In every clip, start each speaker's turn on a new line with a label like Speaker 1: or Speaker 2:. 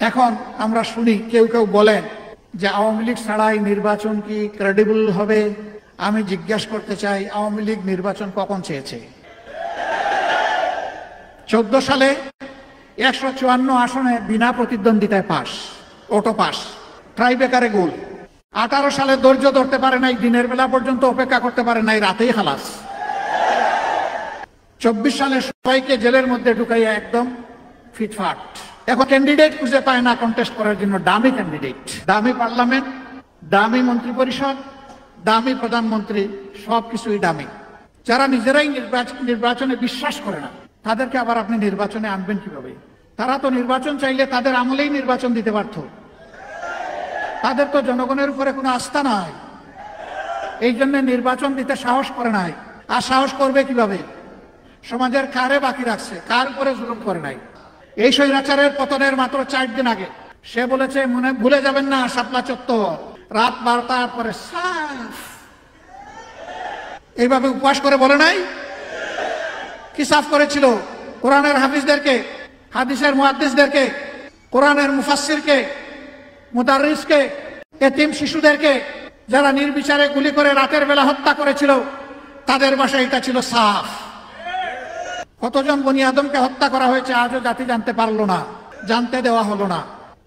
Speaker 1: এখন আমরা শুনি কেউ কেউ বলেন যে আওয়ামী লীগ ছাড়াই নির্বাচন কি ক্রেডিবল হবে। আমি জিজ্ঞাসা করতে চাই, আওয়ামী লীগ নির্বাচন কখন চেয়েছে? 14 সালে 154 আসনে বিনা প্রতিদ্বন্দ্বিতায় পাস, অটো পাস, ট্রাইবেকারে গোল। 18 সালে ধৈর্য ধরতে পারে নাই, দিনের বেলা পর্যন্ত অপেক্ষা করতে পারে নাই, রাতেই খালাস। 24 সালে সবাইকে জেলের মধ্যে ঢুকাইয়া একদম ফিটফাট। এখন ক্যান্ডিডেট খুঁজে পায় না কন্টেস্ট করার জন্য, দামি ক্যান্ডিডেট, দামি পার্লামেন্ট, দামি মন্ত্রী পরিষদ, দামি প্রধানমন্ত্রী, সবকিছুই দামি। যারা নিজেরাই নির্বাচনে বিশ্বাস করে না, তাদেরকে আবার আপনি নির্বাচনে আনবেন কিভাবে? তারা তো নির্বাচন চাইলে তাদের আমলেই নির্বাচন দিতে পারত। তাদের তো জনগণের উপরে কোনো আস্থা নাই, এই জন্য নির্বাচন দিতে সাহস করে নাই। আর সাহস করবে কিভাবে? সমাজের কারে বাকি রাখছে, কার উপরে জুলুম করে নাই। এই স্বৈরাচারের পতনের মাত্র 4 দিন আগে সে বলেছে, মনে ভুলে যাবেন না শাপলা চত্বর রাত 12টার পরে সাফ। এইভাবে উপবাস করে বলে নাই? কি সাফ করেছিল? কোরআনের হাফিজদেরকে, হাদিসের মুহাদ্দিসদেরকে, কোরআনের মুফাসসিরকে, মুদাররিসকে, এতিম শিশুদেরকে যারা নির্বিচারে গুলি করে রাতের বেলা হত্যা করেছিল, তাদের বাসায় এটা ছিল সাফ। কতজন বনি আদমকে হত্যা করা হয়েছে আজও জাতি জানতে পারলো না, জানতে দেওয়া হলো না।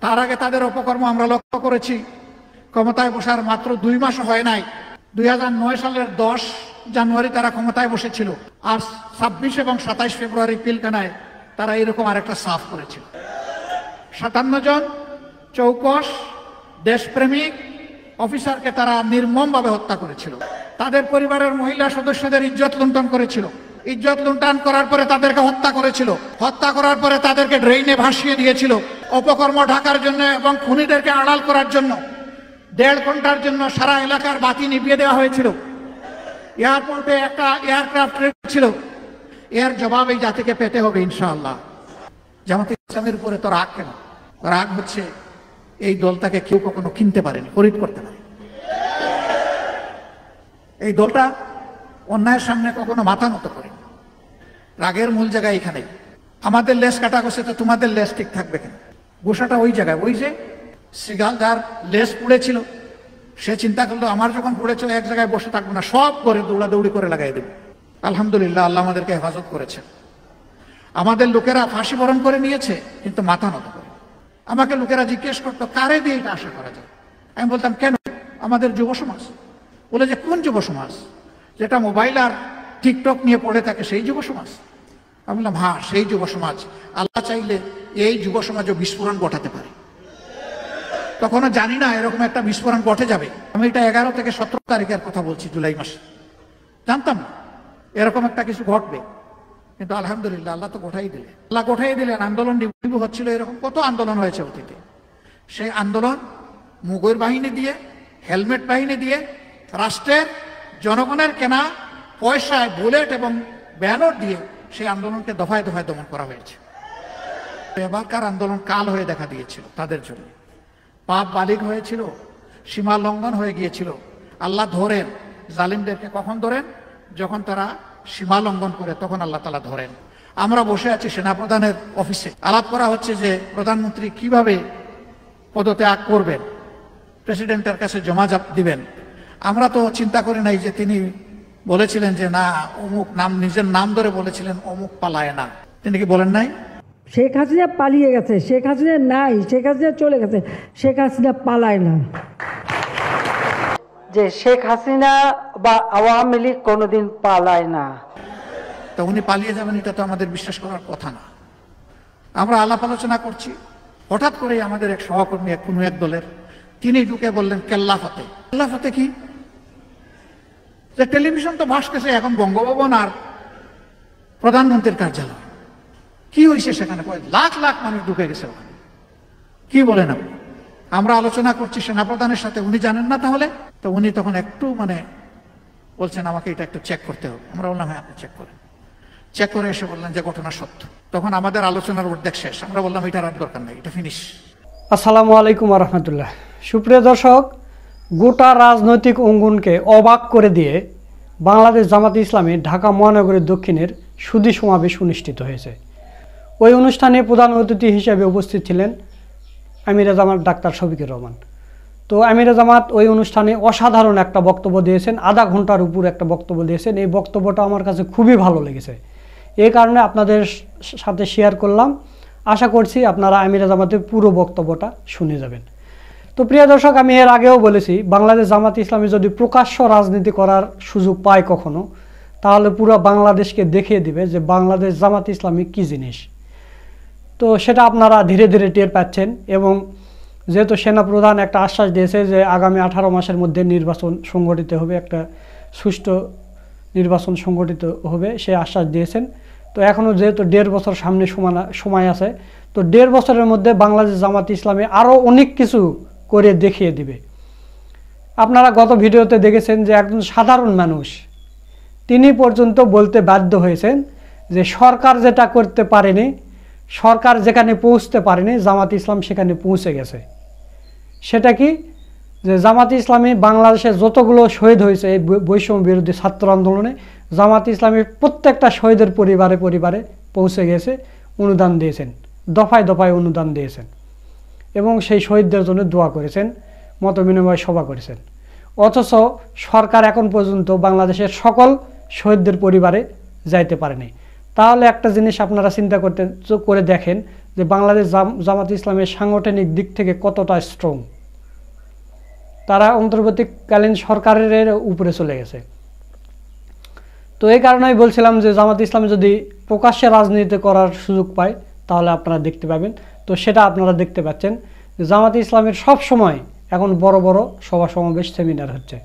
Speaker 1: তার আগে তাদের অপকর্ম আমরা লক্ষ্য করেছি। ক্ষমতায় বসার মাত্র 2 মাস হয় নাই, 2009 সালের 10 জানুয়ারি তারা ক্ষমতায় বসেছিল, আর 26 এবং 27 ফেব্রুয়ারি পিলখানায় তারা এরকম আরেকটা সাফ করেছিল। 57 জন চৌকস দেশপ্রেমিক অফিসারকে তারা নির্মমভাবে হত্যা করেছিল। তাদের পরিবারের মহিলা সদস্যদের ইজ্জত লুণ্ঠন করেছিল। ইজ্জত লুণ্ঠন করার পরে তাদেরকে হত্যা করেছিল। হত্যা করার পরে তাদেরকে ড্রেইনে ভাসিয়ে দিয়েছিল। অপকর্ম ঢাকার জন্য এবং খুনিদেরকে আড়াল করার জন্য 1.5 ঘন্টার জন্য সারা এলাকার বাতি নিভিয়ে দেওয়া হয়েছিল। এয়ারপোর্টে একটা এয়ারক্রাফট ছিল। এর জবাব এই জাতিকে পেতে হবে ইনশাআল্লাহ। জামাতে ইসলামের উপরে তো রাগ কেন? রাগ হচ্ছে এই দলটাকে কেউ কখনো কিনতে পারেনি, খরিদ করতে পারে। এই দলটা অন্যায়ের সামনে কখনো মাথা নত করে। রাগের মূল জায়গায় এখানে। আমাদের লেস কাটা গেছে, তো তোমাদের লেস ঠিক থাকবে কেন? গোসাটা ওই জায়গায়। ওই যে সিগাল যার লেস পুড়েছিল, সে চিন্তা করলো আমার যখন পড়েছিল এক জায়গায় বসে থাকবো না, সব করে দৌড়াদৌড়ি করে লাগাই দেব। আলহামদুলিল্লাহ, আল্লাহ আমাদেরকে হেফাজত করেছেন। আমাদের লোকেরা ফাঁসি বরণ করে নিয়েছে, কিন্তু মাথা নত করে। আমাকে লোকেরা জিজ্ঞেস করতো কারে দিয়ে এটা আশা করা যায়। আমি বলতাম কেন? আমাদের যুব সমাজ। বলে যে কোন যুব সমাজ? যেটা মোবাইল আর টিকটক নিয়ে পড়ে থাকে সেই যুব সমাজ। আমি বললাম হ্যাঁ, সেই যুব সমাজ। আল্লাহ চাইলে এই যুব সমাজও বিস্ফোরণ ঘটাতে পারে। তখনও জানি না এরকম একটা বিস্ফোরণ ঘটে যাবে। আমি এটা 11 থেকে 17 তারিখের কথা বলছি, জুলাই মাসে। জানতাম না এরকম একটা কিছু ঘটবে, কিন্তু আলহামদুলিল্লাহ আল্লাহ তো ঘটাই দিলেন। আল্লাহ ঘটাই দিলেন। আন্দোলন ডিবু হচ্ছিল, এরকম কত আন্দোলন হয়েছে অতীতে। সেই আন্দোলন মুগর বাহিনী দিয়ে, হেলমেট বাহিনী দিয়ে, রাষ্ট্রের জনগণের কেনা পয়সায় বুলেট এবং ব্যানর দিয়ে সেই আন্দোলনকে দফায় দফায় দমন করা হয়েছে। এবারকার আন্দোলন কাল হয়ে দেখা দিয়েছিল তাদের জন্য। পাপ বালিগ হয়েছিল, সীমা লঙ্ঘন হয়ে গিয়েছিল। আল্লাহ ধরেন জালিমদেরকে। কখন ধরেন? যখন তারা সীমা লঙ্ঘন করে, তখন আল্লাহ তাআলা ধরেন। আমরা বসে আছি সেনাপ্রধানের অফিসে, আলাপ করা হচ্ছে যে প্রধানমন্ত্রী কিভাবে পদত্যাগ করবেন, প্রেসিডেন্টের কাছে জমা দিবেন। আমরা তো চিন্তা করি নাই যে তিনি বলেছিলেন যে না অমুক নাম, নিজের নাম ধরে বলেছিলেন অমুক পালায় না। তিনি কি বলেন নাই?
Speaker 2: শেখ হাসিনা পালিয়ে গেছে, শেখ হাসিনা নাই, শেখ হাসিনা চলে গেছে, শেখ হাসিনা পালায় না।
Speaker 3: যে শেখ হাসিনা বা আওয়ামী লীগ কোনোদিন পালায় না।
Speaker 1: তো উনি পালিয়ে যাবেন এটা তো আমাদের বিশ্বাস করার কথা না। আমরা আলাপ আলোচনা করছি, হঠাৎ করে আমাদের এক সহকর্মী কোনো এক দলের, তিনি ঢুকে বললেন কেল্লা ফতে। কেল্লা ফতে কি? যে টেলিভিশন তো ভাসতেছে এখন বঙ্গভবন আর প্রধানমন্ত্রীর কার্যালয়। কি হয়েছে সেখানে? লাখ লাখ মানুষ ঢুকে গেছে ওখানে। কি বলেন আপনি? আমরা আলোচনা করছি সেনাপ্রধানের সাথে, উনি জানেন না তাহলে? তো উনি তখন একটু বলছেন আমাকে এটা একটু চেক করতে হবে। আমরা বললাম হ্যাঁ আপনি চেক করেন। চেক করে এসে বললেন যে ঘটনা সত্য। তখন আমাদের আলোচনার অর্ধেক শেষ। আমরা বললাম এটা আর দরকার নেই, এটা ফিনিশ।
Speaker 4: আসসালামু আলাইকুম রহমতুল্লাহ। সুপ্রিয় দর্শক, গোটা রাজনৈতিক অঙ্গনকে অবাক করে দিয়ে বাংলাদেশ জামাতে ইসলামী ঢাকা মহানগরীর দক্ষিণের সুধী সমাবেশ অনুষ্ঠিত হয়েছে। ওই অনুষ্ঠানে প্রধান অতিথি হিসেবে উপস্থিত ছিলেন আমিরে জামাত ডাক্তার শফিকুর রহমান। তো আমিরে জামাত ওই অনুষ্ঠানে অসাধারণ একটা বক্তব্য দিয়েছেন, আধা ঘন্টার উপর একটা বক্তব্য দিয়েছেন। এই বক্তব্যটা আমার কাছে খুবই ভালো লেগেছে, এই কারণে আপনাদের সাথে শেয়ার করলাম। আশা করছি আপনারা আমিরে জামাতের পুরো বক্তব্যটা শুনে যাবেন। তো প্রিয় দর্শক, আমি এর আগেও বলেছি, বাংলাদেশ জামাত ইসলামী যদি প্রকাশ্য রাজনীতি করার সুযোগ পায় কখনো, তাহলে পুরো বাংলাদেশকে দেখিয়ে দিবে যে বাংলাদেশ জামাত ইসলামী কী জিনিস। তো সেটা আপনারা ধীরে ধীরে টের পাচ্ছেন। এবং যেহেতু সেনাপ্রধান একটা আশ্বাস দিয়েছে যে আগামী 18 মাসের মধ্যে নির্বাচন সংগঠিত হবে, একটা সুষ্ঠু নির্বাচন সংগঠিত হবে, সে আশ্বাস দিয়েছেন। তো এখনও যেহেতু 1.5 বছর সামনে সময় আছে, তো 1.5 বছরের মধ্যে বাংলাদেশ জামাত ইসলামী আরও অনেক কিছু করে দেখিয়ে দিবে। আপনারা গত ভিডিওতে দেখেছেন যে একজন সাধারণ মানুষ তিনি পর্যন্ত বলতে বাধ্য হয়েছেন যে সরকার যেটা করতে পারেনি, সরকার যেখানে পৌঁছতে পারেনি, জামাত ইসলাম সেখানে পৌঁছে গেছে। সেটা কি, যে জামাত ইসলামী বাংলাদেশে যতগুলো শহীদ হয়েছে এই বৈষম্য বিরোধী ছাত্র আন্দোলনে, জামাত ইসলামী প্রত্যেকটা শহীদের পরিবারে পরিবারে পৌঁছে গেছে, অনুদান দিয়েছেন, দফায় দফায় অনুদান দিয়েছেন এবং সেই শহীদদের জন্য দোয়া করেছেন, মত বিনিময় সভা করেছেন। অথচ সরকার এখন পর্যন্ত বাংলাদেশের সকল শহীদদের পরিবারে যাইতে পারেনি। তাহলে একটা জিনিস আপনারা চিন্তা করে দেখেন যে বাংলাদেশ জামাত ইসলামের সাংগঠনিক দিক থেকে কতটা স্ট্রং। তারা অন্তর্বর্তীকালীন সরকারের উপরে চলে গেছে। তো এই কারণেই বলছিলাম যে জামাত ইসলাম যদি প্রকাশ্যে রাজনীতি করার সুযোগ পায় তাহলে আপনারা দেখতে পাবেন। তো সেটা আপনারা দেখতে পাচ্ছেন যে জামাত ইসলামের সব সময় এখন বড় বড় সভা সমাবেশ সেমিনার হচ্ছে।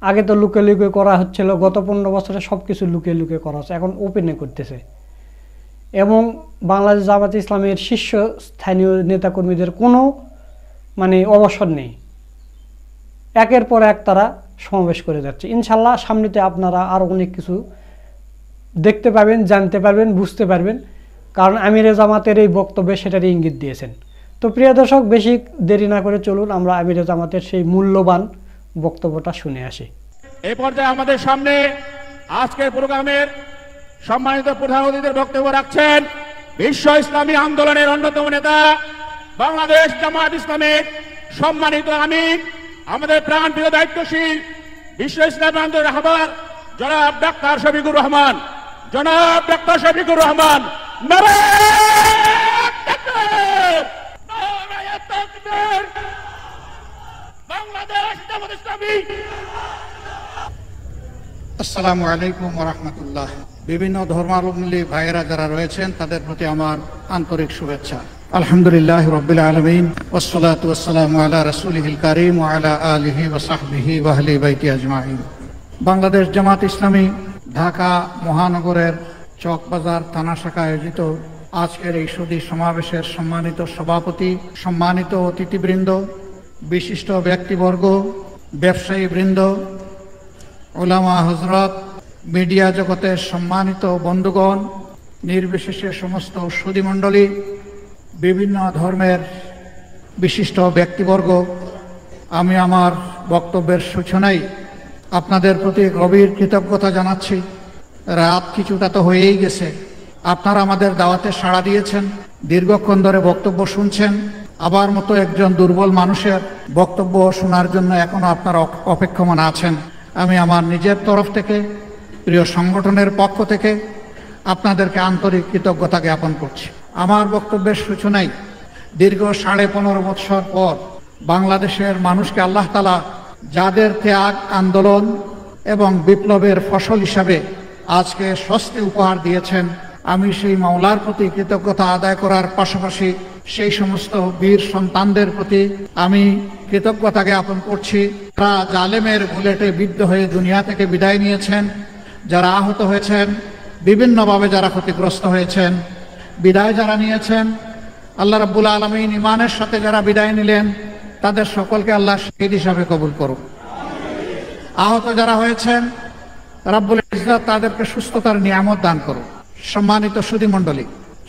Speaker 4: আগে তো লুকে লুকে করা হচ্ছিল, গত 15 বছরে সব কিছু লুকিয়ে লুকিয়ে করা হচ্ছে, এখন ওপেনে করতেছে। এবং বাংলাদেশ জামাত ইসলামের শীর্ষ স্থানীয় নেতাকর্মীদের কোনো অবসর নেই, একের পর এক তারা সমাবেশ করে যাচ্ছে। ইনশাল্লাহ সামনেতে আপনারা আরও অনেক কিছু দেখতে পাবেন, জানতে পারবেন, বুঝতে পারবেন, কারণ আমিরে জামাতের এই বক্তব্যে সেটারই ইঙ্গিত দিয়েছেন। তো প্রিয় দর্শক, বেশি দেরি না করে চলুন আমরা আমিরে জামাতের সেই মূল্যবান বক্তব্যটা শুনে আসি।
Speaker 5: এই পর্যায়ে আমাদের সামনে আজকের প্রোগ্রামের সম্মানিত প্রধান অতিথির বক্তব্য রাখছেন বিশ্ব ইসলামী আন্দোলনের অন্যতম নেতা, বাংলাদেশ জামাত ইসলামের সম্মানিত আমির, আমাদের প্রাণপ্রিয় দায়িত্বশীল বিশ্ব ইসলামী আন্দোলনের রাহবার জনাব ডাক্তার শফিকুর রহমান। জনাব ডাক্তার শফিকুর রহমান, নারায়ে তাকবীর, নারায়ে তাকবীর। বাংলাদেশ জামাত ইসলামী।
Speaker 1: আসসালামু আলাইকুম ওয়া রাহমাতুল্লাহ। বিভিন্ন ধর্মাবলম্বী ভাইয়েরা যারা রয়েছেন তাদের প্রতি আমার আন্তরিক শুভেচ্ছা। আলহামদুলিল্লাহ রাব্বিল আলামিন, ওয়াসসালাতু ওয়াসসালামু আলা রাসূলিহিল কারীম ওয়া আলা আলিহি ওয়া সাহবিহি ওয়া আহলি বাইতি আজমাইন। বাংলাদেশ জামাত ইসলামী ঢাকা মহানগরের চকবাজার থানা শাখা আয়োজিত আজকের এই সুধী সমাবেশের সম্মানিত সভাপতি, সম্মানিত অতিথিবৃন্দ, বিশিষ্ট ব্যক্তিবর্গ, ব্যবসায়ী বৃন্দ, ওলামা হযরত, মিডিয়া জগতের সম্মানিত বন্ধুগণ, নির্বিশেষে সমস্ত সুধীমণ্ডলী, বিভিন্ন ধর্মের বিশিষ্ট ব্যক্তিবর্গ, আমি আমার বক্তব্যের সূচনায় আপনাদের প্রতি গভীর কৃতজ্ঞতা জানাচ্ছি। রাত কিছুটা তো হয়েই গেছে, আপনারা আমাদের দাওয়াতে সাড়া দিয়েছেন, দীর্ঘক্ষণ ধরে বক্তব্য শুনছেন। আবার মতো একজন দুর্বল মানুষের বক্তব্য শোনার জন্য এখনো আপনারা অপেক্ষমান আছেন। আমি আমার নিজের তরফ থেকে, প্রিয় সংগঠনের পক্ষ থেকে আপনাদেরকে আন্তরিক কৃতজ্ঞতা জ্ঞাপন করছি। আমার বক্তব্যের সূচনায় দীর্ঘ 15.5 বৎসর পর বাংলাদেশের মানুষকে আল্লাহ তাআলা যাদের ত্যাগ, আন্দোলন এবং বিপ্লবের ফসল হিসাবে আজকে স্বস্তি উপহার দিয়েছেন, আমি সেই মাওলার প্রতি কৃতজ্ঞতা আদায় করার পাশাপাশি সেই সমস্ত বীর সন্তানদের প্রতি আমি কৃতজ্ঞতা জ্ঞাপন করছি। তারা জালেমের বুলেটে বিদ্ধ হয়ে দুনিয়া থেকে বিদায় নিয়েছেন, যারা আহত হয়েছেন, বিভিন্নভাবে যারা ক্ষতিগ্রস্ত হয়েছেন, বিদায় যারা নিয়েছেন, আল্লাহ রাব্বুল আলামিন ইমানের সাথে যারা বিদায় নিলেন তাদের সকলকে আল্লাহ শহীদ হিসাবে কবুল করুন। আহত যারা হয়েছেন রাব্বুল ইজ্জত তাদেরকে সুস্থতার নিয়ামত দান করুন। সম্মানিত সুধীমণ্ডলী,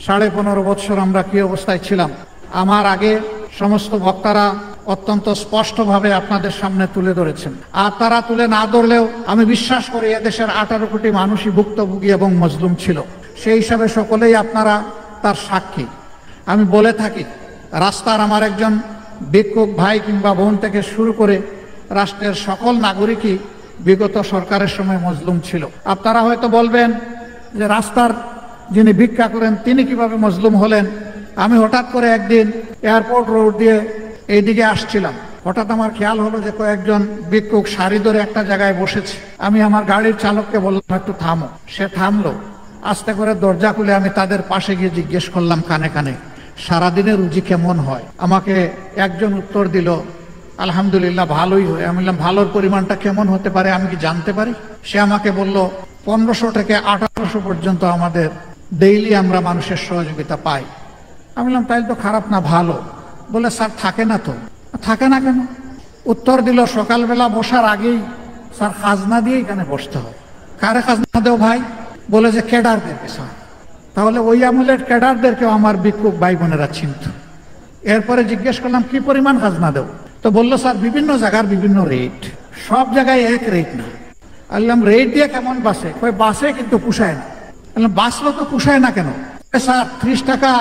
Speaker 1: 15.5 বৎসর আমরা কি অবস্থায় ছিলাম আমার আগে সমস্ত বক্তারা অত্যন্ত স্পষ্টভাবে আপনাদের সামনে তুলে ধরেছেন। আর তারা তুলে না ধরলেও আমি বিশ্বাস করি এদেশের 18 কোটি মানুষই ভুক্তভোগী এবং মজলুম ছিল। সেই হিসাবে সকলেই আপনারা তার সাক্ষী। আমি বলে থাকি রাস্তার আমার একজন ভিক্ষুক ভাই কিংবা বোন থেকে শুরু করে রাষ্ট্রের সকল নাগরিকই বিগত সরকারের সময় মজলুম ছিল। আপনারা হয়তো বলবেন যে রাস্তার যিনি ভিক্ষা করেন তিনি কিভাবে মজলুম হলেন। আমি হঠাৎ করে একদিন এয়ারপোর্ট রোড দিয়ে এইদিকে আসছিলাম, হঠাৎ আমার খেয়াল হলো যে কয়েকজন ভিক্ষুক সারি ধরে একটা জায়গায় বসেছে। আমি আমার গাড়ির চালককে বললাম একটু থামো, সে থামলো। আস্তে করে দরজা খুলে আমি তাদের পাশে গিয়ে জিজ্ঞেস করলাম কানে কানে, সারাদিনের রুজি কেমন হয়? আমাকে একজন উত্তর দিল, আলহামদুলিল্লাহ ভালোই হয়। আমি বললাম ভালোর পরিমাণটা কেমন হতে পারে, আমি কি জানতে পারি? সে আমাকে বলল 1500 থেকে 1800 পর্যন্ত আমাদের ডেইলি আমরা মানুষের সহযোগিতা পাই। আমি বললাম তাই তো খারাপ না, ভালো। বলে স্যার থাকে না তো। থাকে না কেন? উত্তর দিল সকালবেলা বসার আগেই স্যার খাজনা দিয়ে এখানে বসতে হয়। কারে খাজনা দেও ভাই? বলে যে ক্যাডারদেরকে স্যার। তাহলে ওই আমলের ক্যাডারদেরকেও আমার ভিক্ষুক ভাই বোনেরা চিনত। এরপরে জিজ্ঞেস করলাম কি পরিমাণ খাজনা দেও? তো বললো স্যার বিভিন্ন জায়গার বিভিন্ন রেট, সব জায়গায় এক রেট না। বললাম রেট দিয়ে কেমন বাসে? বাসে কিন্তু পুষায় না। বললাম বাসলো তো পুষায় না কেন? স্যার 30 টাকা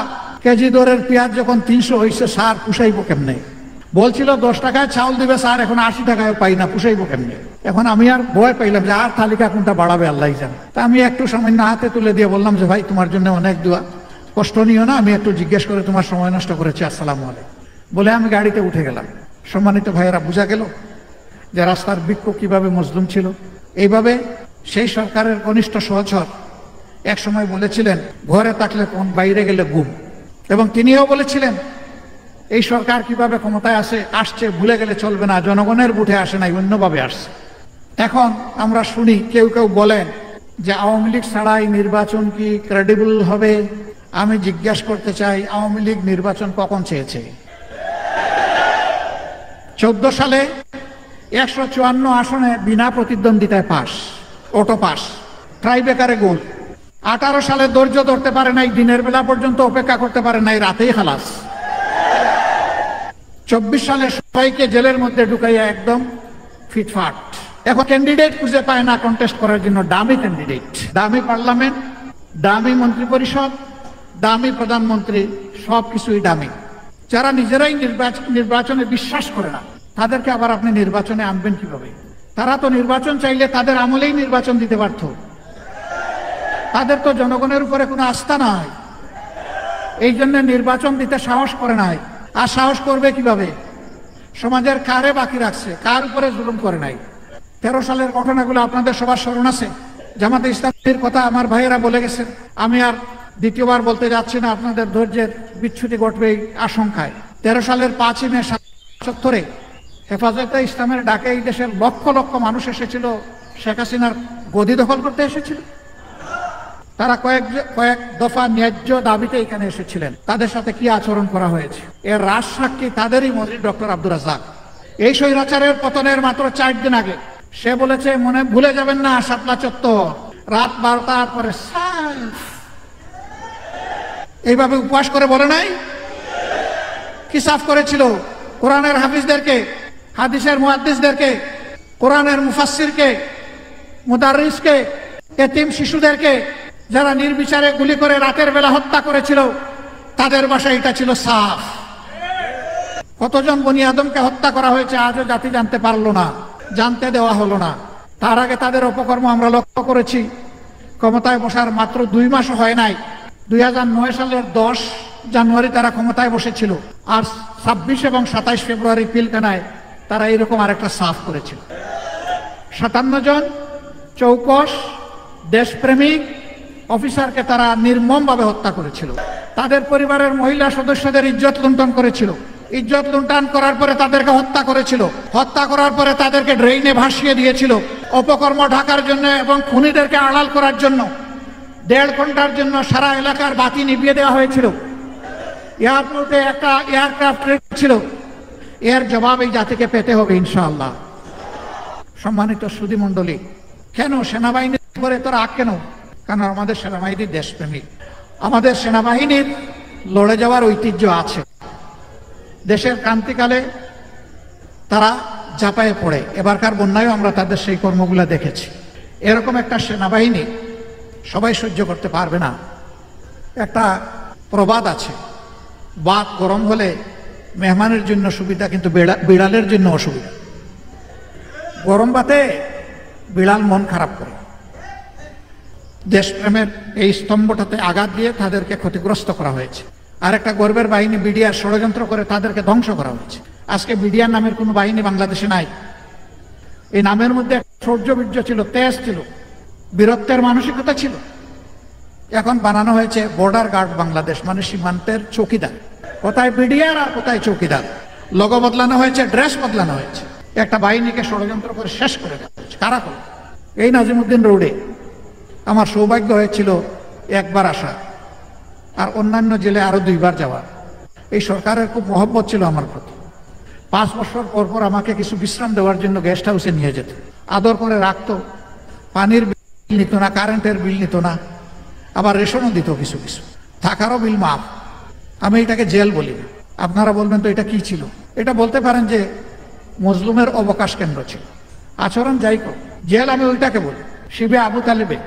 Speaker 1: কেজি দরের পেঁয়াজ যখন 300 হয়েছে স্যার পুষাইব কেমনে? বলছিল 10 টাকায় চাউল দিবে স্যার, এখন 80 টাকায় পাই না, পুষাইব কেমনে? এখন আমি আর ভয় পাইলাম যে আর তালিকা কোনটা বাড়াবে আল্লাহ জানে। তা আমি একটু সামান্য হাতে তুলে দিয়ে বললাম যে ভাই তোমার জন্য অনেক দোয়া, কষ্ট নিও না, আমি একটু জিজ্ঞেস করে তোমার সময় নষ্ট করেছি, আসসালামু আলাইকুম বলে আমি গাড়িতে উঠে গেলাম। সম্মানিত ভাইয়েরা, বোঝা গেল যে রাস্তার ভিক্ষুক কিভাবে মজলুম ছিল। এইভাবে সেই সরকারের কনিষ্ঠ সহচর এক সময় বলেছিলেন ঘরে থাকলে কোন বাইরে গেলে গুম, এবং তিনিও বলেছিলেন এই সরকার কিভাবে ক্ষমতায় আসছে ভুলে গেলে চলবে না, জনগণের বুথে আসে নাই, অন্যভাবে আসছে। এখন আমরা শুনি কেউ কেউ বলেন যে আওয়ামী লীগ ছাড়াই নির্বাচন কি ক্রেডিবল হবে? আমি জিজ্ঞাসা করতে চাই আওয়ামী লীগ নির্বাচন কখন চেয়েছে? 14 সালে 154 আসনে বিনা প্রতিদ্বন্দ্বিতায় পাস, অটো পাস, ট্রাইবেকারে গোল। 18 সালে ধৈর্য ধরতে পারে নাই, দিনের বেলা পর্যন্ত অপেক্ষা করতে পারে নাই, রাতেই খালাস। 24 সালে সবাইকে জেলের মধ্যে ঢুকাইয়া একদম ফিটফাট। এখন ক্যান্ডিডেট খুঁজে পায় না কন্টেস্ট করার জন্য, দামি ক্যান্ডিডেট, দামি পার্লামেন্ট, দামি মন্ত্রী পরিষদ, দামি প্রধানমন্ত্রী, সবকিছুই দামি। যারা নিজেরাই নির্বাচনে বিশ্বাস করে না তাদেরকে আবার আপনি নির্বাচনে আনবেন কিভাবে? তারা তো নির্বাচন চাইলে তাদের আমলেই নির্বাচন দিতে পারত। তাদের তো জনগণের উপরে কোনো আস্থা নাই, এই জন্য নির্বাচন দিতে সাহস করে নাই। আর সাহস করবে কিভাবে? সমাজের কারে বাকি রাখছে, কার উপরে জুলুম করে নাই। 13 সালের ঘটনাগুলো আপনাদের সবার স্মরণ আছে। জামাতে ইসলামের কথা আমার ভাইয়েরা বলে গেছেন, আমি আর দ্বিতীয়বার বলতে যাচ্ছি না, আপনাদের ধৈর্যের বিচ্ছুতি ঘটবে এই আশঙ্কায়। 13 সালের 5ই মে 77-এ হেফাজতে ইসলামের ডাকে এই দেশের লক্ষ লক্ষ মানুষ এসেছিল, শেখ হাসিনার গদি দখল করতে এসেছিল। তারা কয়েক দফা ন্যায্য দাবিতে এখানে এসেছিলেন। তাদের সাথে কি আচরণ করা হয়েছে এর রাজ সাক্ষী তাদেরই মন্ত্রী ডক্টর আব্দুর রাজ্জাক। এই স্বৈরাচারের পতনের মাত্র 4 দিন আগে সে বলেছে মনে ভুলে যাবেন না শাপলা চত্বর রাত 12টার পরে এইভাবে উপবাস করে বলে নাই? কি সাফ করেছিল? কোরআনের হাফিজদেরকে, হাদিসের মুহাদ্দিসদেরকে, কোরআনের মুফাসসিরকে, মুদাররিসকে, এতিম শিশুদেরকে যারা নির্বিচারে গুলি করে রাতের বেলা হত্যা করেছিল, তাদের বাসায় এটা ছিল সাফ। কতজন বনি আদমকে হত্যা করা হয়েছে আজও জাতি জানতে পারলো না, জানতে দেওয়া হলো না। তার আগে তাদের অপকর্ম আমরা লক্ষ্য করেছি। ক্ষমতায় বসার মাত্র 2 মাসও হয় নাই, 2009 সালের 10 জানুয়ারি তারা ক্ষমতায় বসেছিল, আর 26 এবং 27 ফেব্রুয়ারি পিলখানায় তারা এরকম আরেকটা সাফ করেছিল। 57 জন চৌকস দেশপ্রেমিক অফিসারকে তারা নির্মমভাবে হত্যা করেছিল। তাদের পরিবারের মহিলা সদস্যদের ইজ্জত লুণ্ঠন করেছিল। ইজ্জত লুণ্ঠন করার পরে তাদেরকে হত্যা করেছিল। হত্যা করার পরে তাদেরকে ড্রেইনে ভাসিয়ে দিয়েছিল। অপকর্ম ঢাকার জন্য এবং খুনিদেরকে আড়াল করার জন্য 1.5 ঘন্টার জন্য সারা এলাকার বাতি নিভিয়ে দেওয়া হয়েছিল। এয়ারপোর্টে একটা এয়ারক্রাফট ছিল। এর জবাব এই জাতিকে পেতে হবে ইনশাআল্লাহ। সম্মানিত সুধী মণ্ডলী, কেন সেনাবাহিনীর উপরে তোর আগ কেন? কারণ আমাদের সেনাবাহিনী দেশপ্রেমিক। আমাদের সেনাবাহিনীর লড়ে যাওয়ার ঐতিহ্য আছে। দেশের ক্রান্তিকালে তারা ঝাঁপায়ে পড়ে, এবারকার বন্যায়ও আমরা তাদের সেই কর্মগুলো দেখেছি। এরকম একটা সেনাবাহিনী সবাই সহ্য করতে পারবে না। একটা প্রবাদ আছে, ভাত গরম হলে মেহমানের জন্য সুবিধা, কিন্তু বিড়ালের জন্য অসুবিধা। গরম ভাতে বিড়াল মন খারাপ করে। দেশপ্রেমের এই স্তম্ভটাতে আঘাত দিয়ে তাদেরকে ক্ষতিগ্রস্ত করা হয়েছে। আর একটা গর্বের বাহিনী বিডিআর ষড়যন্ত্র করে তাদেরকে ধ্বংস করা হয়েছে। আজকে বিডিআর নামের কোনো বাহিনী বাংলাদেশে নাই। এই নামের মধ্যে শৌর্যবীর্য ছিল, তেজ ছিল, বীরত্বের মানসিকতা ছিল। এখন বানানো হয়েছে বর্ডার গার্ড বাংলাদেশ, মানে সীমান্তের চৌকিদার। কোথায় বিডিআর আর কোথায় চৌকিদার। লোগো বদলানো হয়েছে, ড্রেস বদলানো হয়েছে। একটা বাহিনীকে ষড়যন্ত্র করে শেষ করে দেওয়া হয়েছে। কারা করে? এই নাজিমউদ্দিন রোডে আমার সৌভাগ্য হয়েছিল একবার আসা, আর অন্যান্য জেলে আরো 2 বার যাওয়া। এই সরকারের খুব মহব্বত ছিল আমার প্রতি। 5 বছর পর পর আমাকে কিছু বিশ্রাম দেওয়ার জন্য গেস্ট হাউসে নিয়ে যেত, আদর করে রাখতো। পানির বিল নিত না, কারেন্টের বিল নিত না, আবার রেশনও দিত কিছু কিছু, থাকারও বিল মাফ। আমি এটাকে জেল বলি না। আপনারা বলবেন তো এটা কি ছিল? এটা বলতে পারেন যে মজলুমের অবকাশ কেন্দ্র ছিল। আচরণ যাই হোক, জেল আমি ওইটাকে বলি। শিবে আবু তালেবে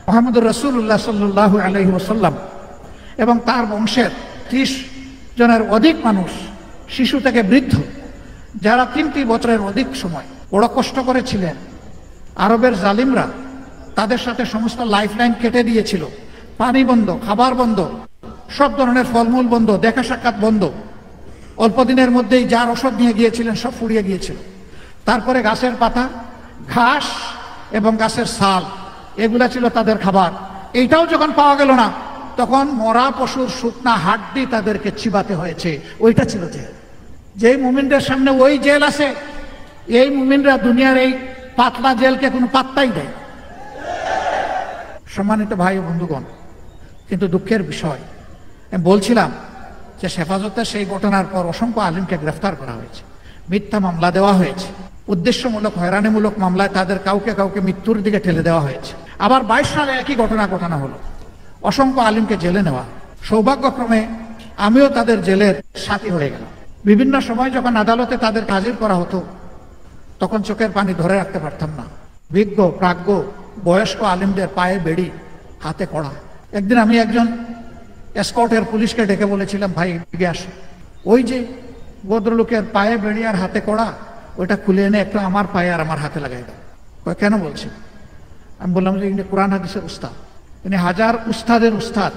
Speaker 1: মুহাম্মদুর রাসূলুল্লাহ সাল্লাল্লাহু আলাইহি ওয়াসাল্লাম এবং তার বংশের 30 জনের অধিক মানুষ, শিশু থেকে বৃদ্ধ, যারা 3টি বছরের অধিক সময় বড় কষ্ট করেছিলেন। আরবের জালিমরা তাদের সাথে সমস্ত লাইফলাইন কেটে দিয়েছিল। পানি বন্ধ, খাবার বন্ধ, সব ধরনের ফলমূল বন্ধ, দেখা সাক্ষাৎ বন্ধ। অল্প দিনের মধ্যেই যার ওষুধ নিয়ে গিয়েছিলেন সব ফুরিয়ে গিয়েছিল। তারপরে গাছের পাতা, ঘাস এবং গাছের ছাল, এগুলা ছিল তাদের খাবার। এইটাও যখন পাওয়া গেল না, তখন মরা পশুর শুকনা হাড্ডি তাদেরকে চিবাতে হয়েছে। ওইটা ছিল জেল। যেই মুমিনদের সামনে ওই জেল আছে, এই মুমিনরা দুনিয়ার এই পাতলা জেলকে কোনো পাত্তাই দেয়। সম্মানিত ভাই ও বন্ধুগণ, কিন্তু দুঃখের বিষয়, আমি বলছিলাম যে হেফাজতের সেই ঘটনার পর অসংখ্য আলিমকে গ্রেফতার করা হয়েছে, মিথ্যা মামলা দেওয়া হয়েছে, উদ্দেশ্যমূলক হয়রানিমূলক মামলায় তাদের কাউকে কাউকে মৃত্যুর দিকে ঠেলে দেওয়া হয়েছে। আবার 22 সালে একই ঘটনা ঘটানো হলো, অসংখ্য আলিমকে জেলে নেওয়া। সৌভাগ্যক্রমে আমিও তাদের জেলের সাথী হয়ে গেলাম। বিভিন্ন সময় যখন আদালতে তাদের হাজির করা হতো, তখন চোখের পানি ধরে রাখতে পারতাম না। বিজ্ঞ প্রাজ্ঞ বয়স্ক আলিমদের পায়ে বেড়ি, হাতে কড়া। একদিন আমি একজন এসকর্টের পুলিশকে ডেকে বলেছিলাম, ভাই এদিকে আসো, ওই যে ভদ্রলোকের পায়ে বেড়ি আর হাতে কড়া, ওইটা খুলে এনে একটু আমার পায়ে আর আমার হাতে লাগাই দাও। কেন বলছে? আমি বললাম যে ইনি কোরআন হাদিসের উস্তাদ, ইনি হাজার উস্তাদের উস্তাদ,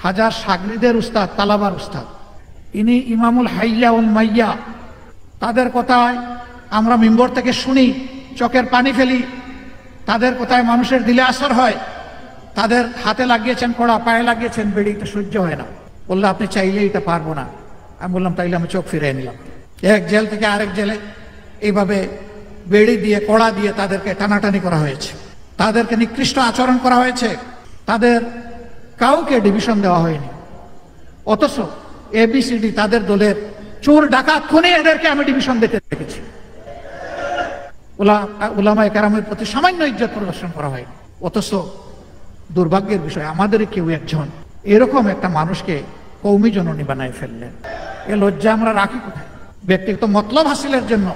Speaker 1: হাজার সাগরিদের উস্তাদ, তালাবার উস্তাদ। ইনি ইমামুল হাইয়া উল মাইয়া। তাদের কথায় আমরা মিম্বর থেকে শুনি, চোখের পানি ফেলি। তাদের কথায় মানুষের দিলে আসর হয়। তাদের হাতে লাগিয়েছেন কড়া, পায়ে লাগিয়েছেন বেড়ি, এটা সহ্য হয় না। বললো আপনি চাইলে এটা পারবো না। আমি বললাম তাইলে আমি চোখ ফিরিয়ে নিলাম। এক জেল থেকে আরেক জেলে এইভাবে বেড়ি দিয়ে কড়া দিয়ে তাদেরকে টানাটানি করা হয়েছে, তাদেরকে নিকৃষ্ট আচরণ করা হয়েছে। তাদের কাউকে ডিভিশন দেওয়া হয়নি। অথচ ABCD তাদের দলের চোর ডাকাত খুনি, এদেরকে আমি ডিভিশন দিতে দেখেছি। উলামায়ে কেরামের প্রতি সামান্য ইজ্জত প্রদর্শন করা হয়নি। অথচ দুর্ভাগ্যের বিষয়, আমাদের কেউ একজন এরকম একটা মানুষকে কৌমি জননী বানায় ফেললেন। এ লজ্জা আমরা রাখি কোথায়? ব্যক্তিগত মতলব হাসিলের জন্য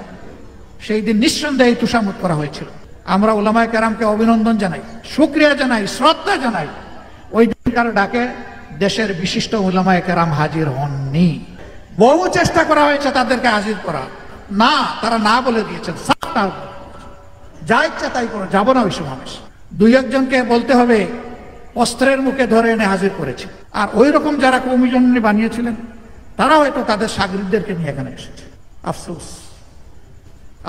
Speaker 1: সেই দিন নিঃসন্দেহে তুষামত করা হয়েছিল। আমরা উলামায়ে কেরামকে অভিনন্দন জানাই, শুকরিয়া জানাই, শ্রদ্ধা জানাই। ওই দিনকার ডাকে দেশের বিশিষ্ট উলামায়ে কেরাম হাজির হননি। বহু চেষ্টা করা হয়েছে তাদেরকে হাজির করা, না, তারা না বলে দিয়েছেন, যা ইচ্ছা তাই করো, যাবো না ওই সমাবেশ। 2-1 জনকে বলতে হবে, অস্ত্রের মুখে ধরে এনে হাজির করেছে। আর ওই রকম যারা কওমি জননী বানিয়েছিলেন, তারা হয়তো তাদের সাগরিদদেরকে নিয়ে এখানে এসেছে। আফসোস,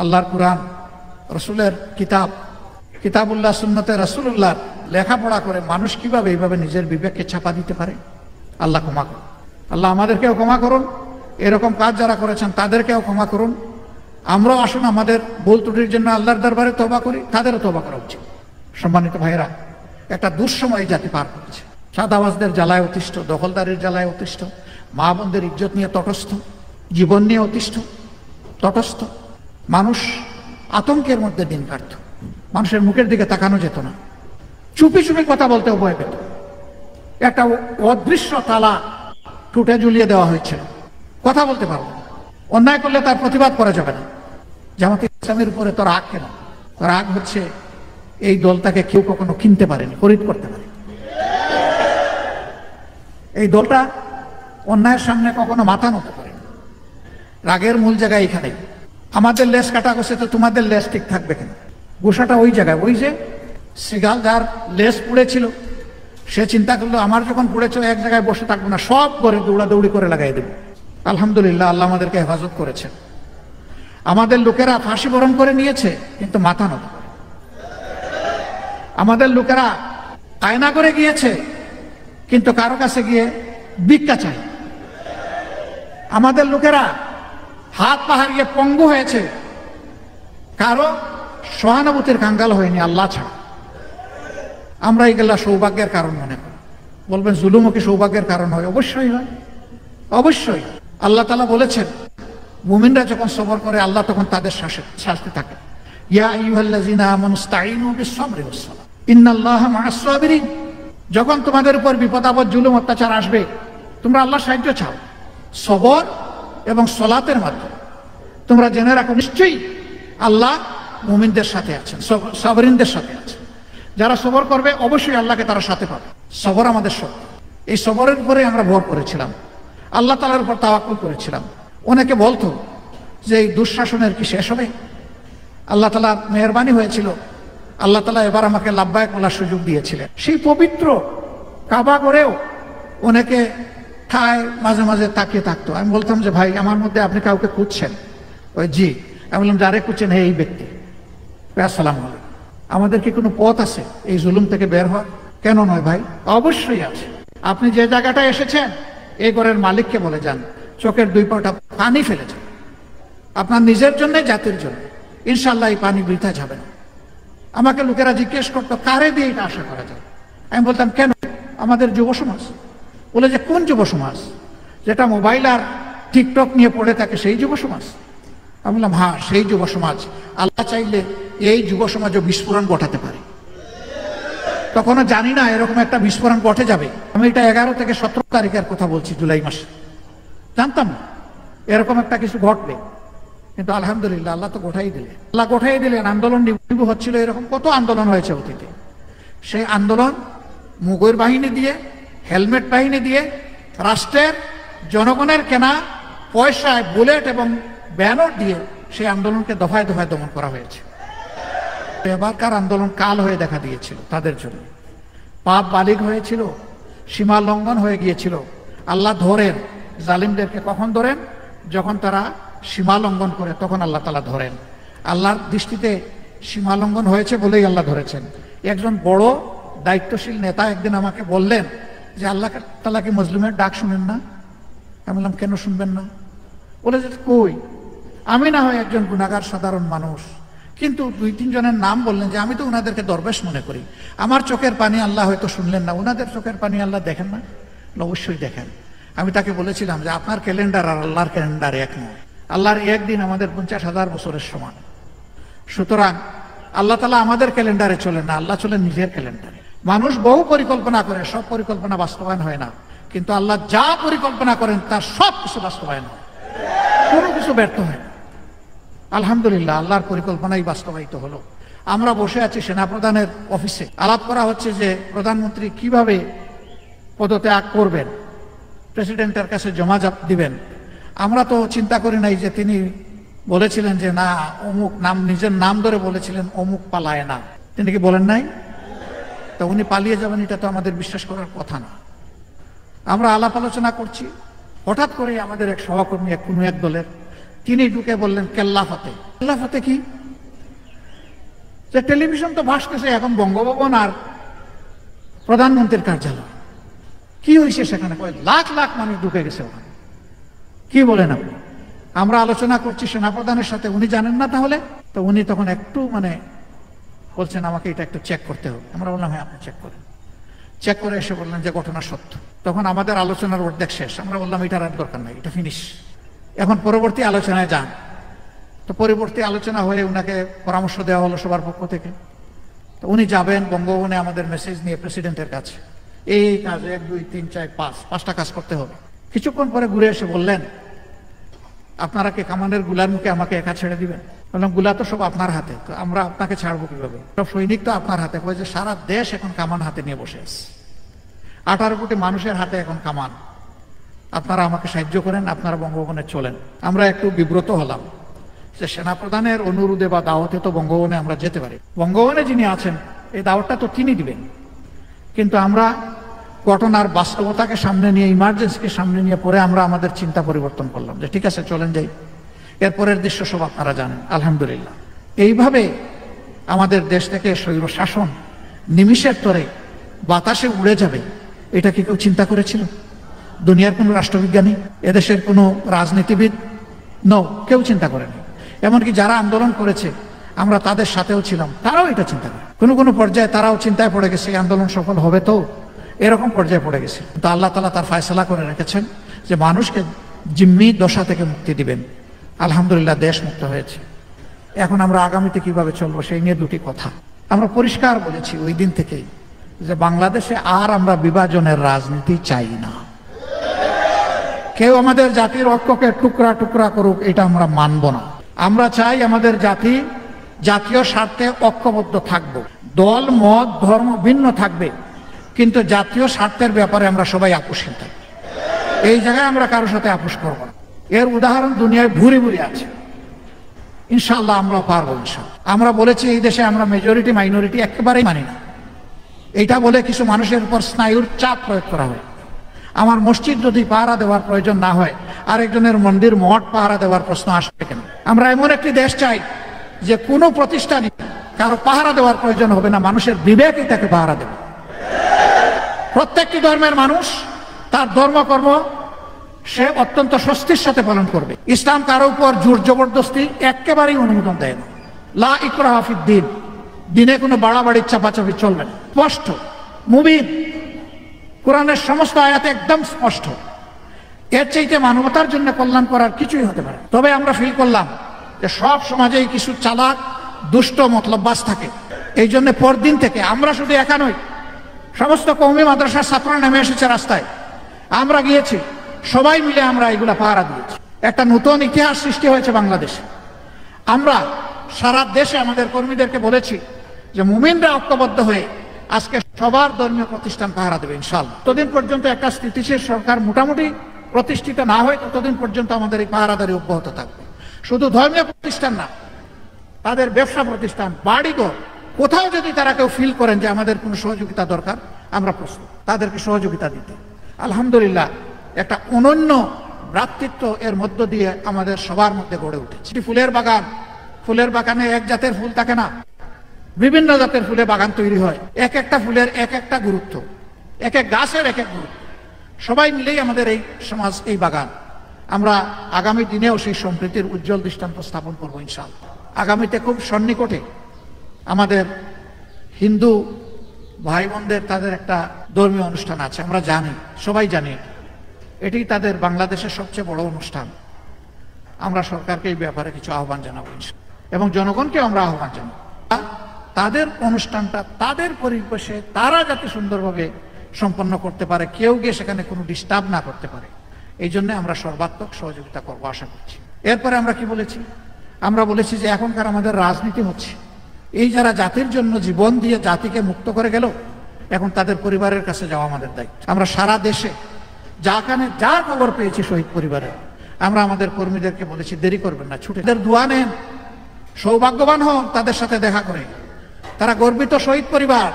Speaker 1: আল্লাহর কুরআন, রসুলের কিতাব, কিতাবুল্লাহ, সুন্নতে রাসূলুল্লাহ লেখাপড়া করে মানুষ কিভাবে এইভাবে নিজের বিবেককে চাপা দিতে পারে? আল্লাহ ক্ষমা করুন। আল্লাহ আমাদেরকেও ক্ষমা করুন, এরকম কাজ যারা করেছেন তাদেরকেও ক্ষমা করুন। আমরাও আসুন আমাদের ভুল ত্রুটির জন্য আল্লাহর দরবারে তওবা করি, তাদেরও তওবা করা উচিত। সম্মানিত ভাইরা, একটা দুঃসময় জাতি পার করেছে। চাঁদাবাজদের জ্বালায় অতিষ্ঠ, দখলদারের জ্বালায় অতিষ্ঠ, মা বোনদের ইজ্জত নিয়ে তটস্থ, জীবন নিয়ে অতিষ্ঠ, তটস্থ। মানুষ আতঙ্কের মধ্যে দিন কাটত, মানুষের মুখের দিকে তাকানো যেত না, চুপি চুপি কথা বলতে ভয় পেত। একটা অদৃশ্য তালা টুটে ঝুলিয়ে দেওয়া হয়েছিল, কথা বলতে পারবো না, অন্যায় করলে তার প্রতিবাদ করা যাবে না। জামাতে ইসলামের উপরে তো রাগ কেন? রাগ হচ্ছে এই দলটাকে কেউ কখনো কিনতে পারেনি, খরিদ করতে পারে। এই দলটা অন্যায়ের সামনে কখনো মাথা নত করে না। রাগের মূল জায়গায় এখানে। আমাদের লেস কাটা গেছে তো তোমাদের লেস ঠিক থাকবে কেন? গোসাটা ওই জায়গায়, ওই যে সিগাল যার লেস পুড়েছিল সে চিন্তা করলো আমার যখন পুড়েছিল এক জায়গায় বসে থাকবো না, সব করে দৌড়াদৌড়ি করে লাগাই দেবো। আলহামদুলিল্লাহ, আল্লাহ আমাদেরকে হেফাজত করেছেন। আমাদের লোকেরা ফাঁসি বরণ করে নিয়েছে কিন্তু মাথা নত করে। আমাদের লোকেরা আয়না করে গিয়েছে কিন্তু কারো কাছে গিয়ে ভিক্ষা চায়। আমাদের লোকেরা হাত পা হারিয়ে পঙ্গু হয়েছে, কারো সহানুভূতির কাঙ্গাল হয়নি আল্লাহ ছাড়া। আমরা এইগুলা সৌভাগ্যের কারণ মনে করি। বলবেন জুলুমও কি সৌভাগ্যের কারণ হয়? অবশ্যই হয়, অবশ্যই। আল্লাহ তাআলা বলেছেন মুমিনরা যখন সবর করে আল্লাহ তখন তাদের শাস্তি থাকে। ইয়া আইয়ুহাল্লাযীনা আমানুস্তাঈনু বিস-সাবরি ওয়াস-সালাহ ইন্নাল্লাহা মা'আস-সাবিরিন। যখন তোমাদের উপর বিপদ আপদ জুলুম অত্যাচার আসবে তোমরা আল্লাহর সাহায্য চাও সবর এবং সালাতের মাধ্যমে। তোমরা জেনে রাখো নিশ্চয়ই আল্লাহ মুমিনদের সাথে আছেন, সাবরিনদের সাথে আছেন। যারা সবর করবে অবশ্যই আল্লাহকে তারা সাথে পাবে। সবর আমাদের শক্তি। এই সবরের উপরে আমরা ভর করেছিলাম, আল্লাহ তাআলার উপর তাওয়াক্কুল করেছিলাম। অনেকে বলতো যে এই দুঃশাসনের কি শেষ হবে? আল্লাহ তাআলার মেহেরবানি হয়েছিল, আল্লাহ তাআলা এবার আমাকে লাব্বাইক বলার সুযোগ দিয়েছিলেন। সেই পবিত্র কাবা করেও অনেকে ঠায় মাঝে মাঝে তাকিয়ে থাকতো। আমি বলতাম যে ভাই আমার মধ্যে আপনি কাউকে খুঁজছেন? ওই জি। আমি বললাম যারে খুঁজছেন এই ব্যক্তি। আসসালামু আলাইকুম। আমাদের কি কোনো পথ আছে এই জুলুম থেকে বের হওয়ার? কেন নয় ভাই, অবশ্যই আছে। আপনি যে জায়গাটায় এসেছেন এই ঘরের মালিককে বলে যান চোখের দুই পাটা পানি ফেলে যান, আপনার নিজের জন্য জাতির জন্য। ইনশাল্লাহ এই পানি বৃথা যাবে না। আমাকে লোকেরা জিজ্ঞেস করতো কারে দিয়ে এটা আশা করা যায়? আমি বলতাম কেন? আমাদের যুব সমাজ। বলে যে কোন যুব সমাজ? যেটা মোবাইল আর টিকটক নিয়ে পড়ে থাকে সেই যুব সমাজ? আমি বললাম হ্যাঁ সেই যুব সমাজ। আল্লাহ চাইলে এই যুব সমাজও বিস্ফোরণ ঘটাতে পারে। তখনও জানি না এরকম একটা বিস্ফোরণ ঘটে যাবে। আমি এটা 11 থেকে 17 তারিখের কথা বলছি, জুলাই মাসে। জানতাম না এরকম একটা কিছু ঘটবে, কিন্তু আলহামদুলিল্লাহ আল্লাহ তো গোটাই দিলেন। আল্লাহ গোটাই দিলেন। আন্দোলন নিবু হচ্ছিল, এরকম কত আন্দোলন হয়েছে অতীতে। সেই আন্দোলন মুগর বাহিনী দিয়ে, হেলমেট বাহিনী দিয়ে, রাষ্ট্রের জনগণের কেনা পয়সায় বুলেট এবং ব্যানর দিয়ে সেই আন্দোলনকে দফায় দফায় দমন করা হয়েছে। এবারকার আন্দোলন কাল হয়ে দেখা দিয়েছিল তাদের জন্য। পাপ বালিগ হয়েছিল, সীমা লঙ্ঘন হয়ে গিয়েছিল। আল্লাহ ধরেন জালিমদেরকে। কখন ধরেন? যখন তারা সীমা লঙ্ঘন করে তখন আল্লাহ তাআলা ধরেন। আল্লাহর দৃষ্টিতে সীমা লঙ্ঘন হয়েছে বলেই আল্লাহ ধরেছেন। একজন বড় দায়িত্বশীল নেতা একদিন আমাকে বললেন যে আল্লাহ তাআলা কি মজলুমের ডাক শুনেন না? আমি বললাম কেন শুনবেন না? বলে যে কই, আমি না হয় একজন গুনাহগার সাধারণ মানুষ, কিন্তু 2-3 জনের নাম বললেন যে আমি তো ওনাদেরকে দরবেশ মনে করি। আমার চোখের পানি আল্লাহ হয়তো শুনলেন না, ওনাদের চোখের পানি আল্লাহ দেখেন না? অবশ্যই দেখেন। আমি তাকে বলেছিলাম যে আপনার ক্যালেন্ডার আর আল্লাহর ক্যালেন্ডার এক নয়। আল্লাহর একদিন আমাদের 50,000 বছরের সমান। সুতরাং আল্লাহ তাআলা আমাদের ক্যালেন্ডারে চলেন না, আল্লাহ চলেন নিজের ক্যালেন্ডারে। মানুষ বহু পরিকল্পনা করে, সব পরিকল্পনা বাস্তবায়ন হয় না, কিন্তু আল্লাহ যা পরিকল্পনা করেন তার সব কিছু বাস্তবায়ন হয়, কোনো কিছু ব্যর্থ হয় না। আলহামদুলিল্লাহ আল্লাহর পরিকল্পনাই বাস্তবায়িত হলো। আমরা বসে আছি সেনাপ্রধানের অফিসে, আলাপ করা হচ্ছে যে প্রধানমন্ত্রী কিভাবে পদত্যাগ করবেন, প্রেসিডেন্টের কাছে জমা দিবেন। আমরা তো চিন্তা করি নাই যে তিনি বলেছিলেন যে না অমুক নাম, নিজের নাম ধরে বলেছিলেন অমুক পালায় না। তিনি কি বলেন নাই? তো উনি পালিয়ে যাবেন এটা তো আমাদের বিশ্বাস করার কথা না। আমরা আলাপ আলোচনা করছি, হঠাৎ করে আমাদের এক সহকর্মী কোনো এক দলের তিনি ঢুকে বললেন কেল্লা ফতে। কেল্লা ফতে কি? যে টেলিভিশন তো ভাসতেছে এখন বঙ্গভবন আর প্রধানমন্ত্রীর কার্যালয়। কি হয়েছে সেখানে? লাখ লাখ মানুষ ঢুকে গেছে ওখানে। কি বলেন আপনি? আমরা আলোচনা করছি সেনাপ্রধানের সাথে, উনি জানেন না তাহলে? তো উনি তখন একটু বলছেন আমাকে এটা একটু চেক করতে হবে। আমরা বললাম হ্যাঁ আপনি চেক করেন। চেক করে এসে বললেন যে ঘটনা সত্য। তখন আমাদের আলোচনার অর্ধেক শেষ। আমরা বললাম এটার আর দরকার নাই, এটা ফিনিশ, এখন পরবর্তী আলোচনায় যান। তো পরবর্তী আলোচনা হয়ে উনাকে পরামর্শ দেওয়া হলো সবার পক্ষ থেকে। তো উনি যাবেন বঙ্গভবনে আমাদের মেসেজ নিয়ে প্রেসিডেন্টের কাছে, এই কাজ 1, 2, 3, 4, 5টা কাজ করতে হবে। কিছুক্ষণ পরে ঘুরে এসে বললেন আপনারা কি কামানের গুলার মুখে আমাকে একা ছেড়ে দিবেন? বললাম গুলা তো সব আপনার হাতে, তো আমরা আপনাকে ছাড়বো কিভাবে? সব সৈনিক তো আপনার হাতে। কয়ে যে সারা দেশ এখন কামান হাতে নিয়ে বসে আছে, 18 কোটি মানুষের হাতে এখন কামান। আপনারা আমাকে সাহায্য করেন, আপনারা বঙ্গভবনে চলেন। আমরা একটু বিব্রত হলাম যে সেনাপ্রধানের অনুরোধে বা দাওয়াতে তো বঙ্গভবনে আমরা যেতে পারি, বঙ্গভবনে যিনি আছেন এই দাওয়াতটা তো তিনি দিবেন, কিন্তু আমরা ঘটনার বাস্তবতাকে সামনে নিয়ে, ইমার্জেন্সিকে সামনে নিয়ে পরে আমরা আমাদের চিন্তা পরিবর্তন করলাম যে ঠিক আছে চলেন যাই। এরপরের দৃশ্য সব আপনারা জানেন আলহামদুলিল্লাহ। এইভাবে আমাদের দেশ থেকে স্বৈর শাসন নিমিষের তরে বাতাসে উড়ে যাবে, এটা কি কেউ চিন্তা করেছিল? দুনিয়ার কোনো রাষ্ট্রবিজ্ঞানী, এদেশের কোনো রাজনীতিবিদ কেউ চিন্তা করেনি। এমনকি যারা আন্দোলন করেছে আমরা তাদের সাথেও ছিলাম, তারাও এটা চিন্তা করে কোনো পর্যায়ে তারাও চিন্তায় পড়ে গেছে এই আন্দোলন সফল হবে তো, এরকম পর্যায়ে পড়ে গেছে। তো আল্লাহ তাআলা তার ফয়সালা করে রেখেছেন যে মানুষকে জিম্মি দশা থেকে মুক্তি দিবেন। আলহামদুলিল্লাহ দেশ মুক্ত হয়েছে। এখন আমরা আগামীতে কিভাবে চলবো সেই নিয়ে দুটি কথা আমরা পরিষ্কার বলেছি ওই দিন থেকেই, যে বাংলাদেশে আর আমরা বিভাজনের রাজনীতি চাই না। কেউ আমাদের জাতির ঐক্যকে টুকরা টুকরা করুক, এটা আমরা মানব না। আমরা চাই আমাদের জাতি জাতীয় স্বার্থে ঐক্যবদ্ধ থাকবো, দল মত ধর্ম ভিন্ন থাকবে, কিন্তু জাতীয় স্বার্থের ব্যাপারে আমরা সবাই আপোষহীন থাকবো। এই জায়গায় আমরা কারোর সাথে আপোষ করবো না। এর উদাহরণ দুনিয়ায় ভুরি ভুরি আছে, ইনশাআল্লাহ আমরা পারবো। আমরা বলেছি এই দেশে আমরা মেজরিটি মাইনরিটি একেবারেই মানি না। এইটা বলে কিছু মানুষের উপর স্নায়ুর চাপ প্রয়োগ করা হয়। আমার মসজিদ যদি পাহারা দেওয়ার প্রয়োজন না হয়, আরেকজনের মন্দির মঠ পাহারা দেওয়ার প্রশ্ন আসবে কেন? আমরা এমন একটি দেশ চাই যে কোনো প্রতিষ্ঠানই কারো পাহারা দেওয়ার প্রয়োজন হবে না, মানুষের বিবেকই তাকে পাহারা দেবে। প্রত্যেকটি ধর্মের মানুষ তার ধর্মকর্ম সে অত্যন্ত স্বস্তির সাথে পালন করবে। ইসলাম কারো উপর জোর জবরদস্তি একেবারেই অনুমোদন দেয় না। লা ইকরাহা ফিদ্দীন, দিনে কোনো বাড়াবাড়ির চাপাচাপি চলবে না। স্পষ্ট মুবিন, কোরআনের সমস্ত আয়াতে একদম স্পষ্ট। এর চাইতে মানবতার জন্য কল্যাণ করার কিছুই হতে পারে। তবে আমরা ফিল করলাম যে সব সমাজেই কিছু চালাক দুষ্ট মতলববাজ থাকে। এই জন্য পরদিন থেকে আমরা শুধু একা নই, সমস্ত কওমি মাদ্রাসার ছাত্ররা নেমে এসেছে রাস্তায়, আমরা গিয়েছি, সবাই মিলে আমরা এগুলা পাহারা দিয়েছি। একটা নতুন ইতিহাস সৃষ্টি হয়েছে বাংলাদেশে। আমরা সারা দেশে আমাদের কর্মীদেরকে বলেছি যে মুমিনরা ঐক্যবদ্ধ হয়ে আজকে সবার ধর্মীয় প্রতিষ্ঠান পাহারা দেবে ইনশাআল্লাহ। ততদিন পর্যন্ত একটা স্থিতিশীল সরকার মোটামুটি প্রতিষ্ঠিত না হয় ততদিন পর্যন্ত আমাদের এই পাহারাদারি অব্যাহত থাকবে। শুধু ধর্মীয় প্রতিষ্ঠান না, তাদের ব্যবসা প্রতিষ্ঠান, বাড়িঘর, কোথাও যদি তারা কেউ ফিল করেন যে আমাদের কোনো সহযোগিতা দরকার, আমরা প্রস্তুত তাদেরকে সহযোগিতা দিতে। আলহামদুলিল্লাহ একটা অনন্য ভ্রাতৃত্ব এর মধ্য দিয়ে আমাদের সবার মধ্যে গড়ে উঠেছে। ফুলের বাগান, ফুলের বাগানে এক জাতের ফুল থাকে না, বিভিন্ন জাতের ফুলে বাগান তৈরি হয়। এক একটা ফুলের এক একটা গুরুত্ব, এক এক গাছের এক এক গুরুত্ব। সবাই মিলেই আমাদের এই সমাজ, এই বাগান। আমরা আগামী দিনেও সেই সম্প্রীতির উজ্জ্বল দৃষ্টান্ত স্থাপন করবো ইনশাআল্লাহ। আগামীতে খুব সন্নিকটে আমাদের হিন্দু ভাই বোনদের তাদের একটা ধর্মীয় অনুষ্ঠান আছে, আমরা জানি, সবাই জানি। এটি তাদের বাংলাদেশের সবচেয়ে বড় অনুষ্ঠান। আমরা সরকারকে এই ব্যাপারে কিছু আহ্বান জানাবো এবং জনগণকে আমরা আহ্বান জানাবো তাদের অনুষ্ঠানটা তাদের পরিবেশে তারা যাতে সুন্দরভাবে সম্পন্ন করতে পারে, কেউ গিয়ে সেখানে কোনো ডিস্টার্ব না করতে পারে। এই জন্য আমরা সর্বাত্মক সহযোগিতা করবো আশা করছি। এরপরে আমরা কি বলেছি? আমরা বলেছি যে এখনকার আমাদের রাজনীতি হচ্ছে, এই যারা জাতির জন্য জীবন দিয়ে জাতিকে মুক্ত করে গেল, এখন তাদের পরিবারের কাছে যাওয়া আমাদের দায়িত্ব। আমরা সারা দেশে যা খবর পেয়েছি শহীদ পরিবারের, আমরা আমাদের কর্মীদেরকে বলেছি দেরি করবেন না, ছুটে তাদের দোয়া নেন, সৌভাগ্যবান হন তাদের সাথে দেখা করে। তারা গর্বিত শহীদ পরিবার,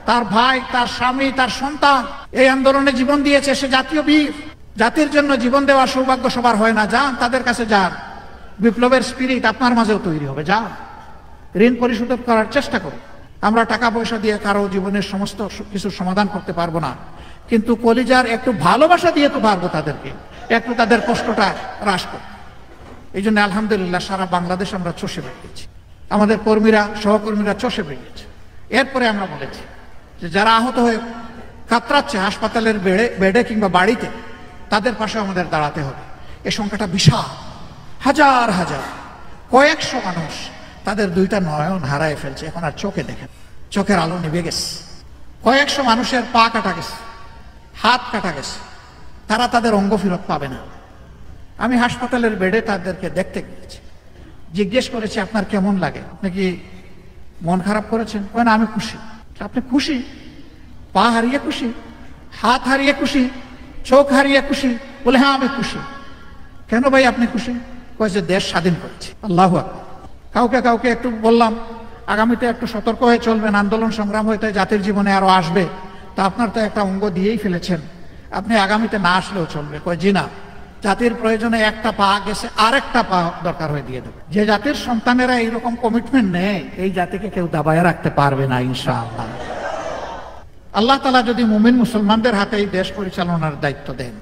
Speaker 1: তার ভাই, তার স্বামী, তার সন্তান এই আন্দোলনে জীবন দিয়েছে, সে জাতীয় বীর। জাতির জন্য জীবন দেওয়ার সৌভাগ্য সবার হয় না। যান তাদের কাছে যান, বিপ্লবের স্পিরিট আপনার মাঝেও তৈরি হবে। যান, ঋণ পরিশোধ করার চেষ্টা করুন। আমরা টাকা পয়সা দিয়ে কারো জীবনের সমস্ত কিছু সমাধান করতে পারবো না, কিন্তু কলিজার একটু ভালোবাসা দিয়ে তো পারবো তাদেরকে, একটু তাদের কষ্টটা হ্রাস করতে। এই জন্য আলহামদুলিল্লাহ সারা বাংলাদেশ আমরা চষে বেরিয়েছি, আমাদের কর্মীরা সহকর্মীরা চষে বেরিয়েছে। এরপরে আমরা বলেছি যে যারা আহত হয়ে কাতরাচ্ছে হাসপাতালের বেডে কিংবা বাড়িতে, তাদের পাশে আমাদের দাঁড়াতে হবে। এই সংখ্যাটা বিশাল, হাজার হাজার, কয়েকশো মানুষ তাদের দুইটা নয়ন হারায় ফেলছে, এখন আর চোখে দেখেন, চোখের আলো নিভে গেছে। কয়েকশো মানুষের পা কাটা গেছে, হাত কাটা গেছে, তারা তাদের অঙ্গ ফেরত পাবে না। আমি হাসপাতালের বেডে তাদেরকে দেখতে গিয়েছি, জিজ্ঞেস করেছি আপনার কেমন লাগে, আপনি কি মন খারাপ করেছেন? না, আমি খুশি। আপনি খুশি? পা হারিয়ে খুশি, হাত হারিয়ে খুশি, চোখ হারিয়ে খুশি, বলে হ্যাঁ আমি খুশি। কেন ভাই আপনি খুশি? কয় যে দেশ স্বাধীন করেছি। আল্লাহু আকবার। কাউকে কাউকে একটু বললাম আগামীতে একটু সতর্ক হয়ে চলবেন, আন্দোলন সংগ্রাম হয়তো জাতির জীবনে আরো আসবে, তা আপনার তো একটা অঙ্গ দিয়েই ফেলেছেন, আপনি আগামীতে না আসলেও চলবে। কয় জি না, জাতির প্রয়োজনে একটা পা গেছে আরেকটা পা দরকার হয়ে দিয়ে দেবে। যে জাতির সন্তানেরা এইরকম কমিটমেন্ট নেয় এই জাতিকে কেউ দাবায় রাখতে পারবে না ইনশাআল্লাহ। আল্লাহ তাআলা যদি মুমিন মুসলমানদের হাতে এই দেশ পরিচালনার দায়িত্ব দেন,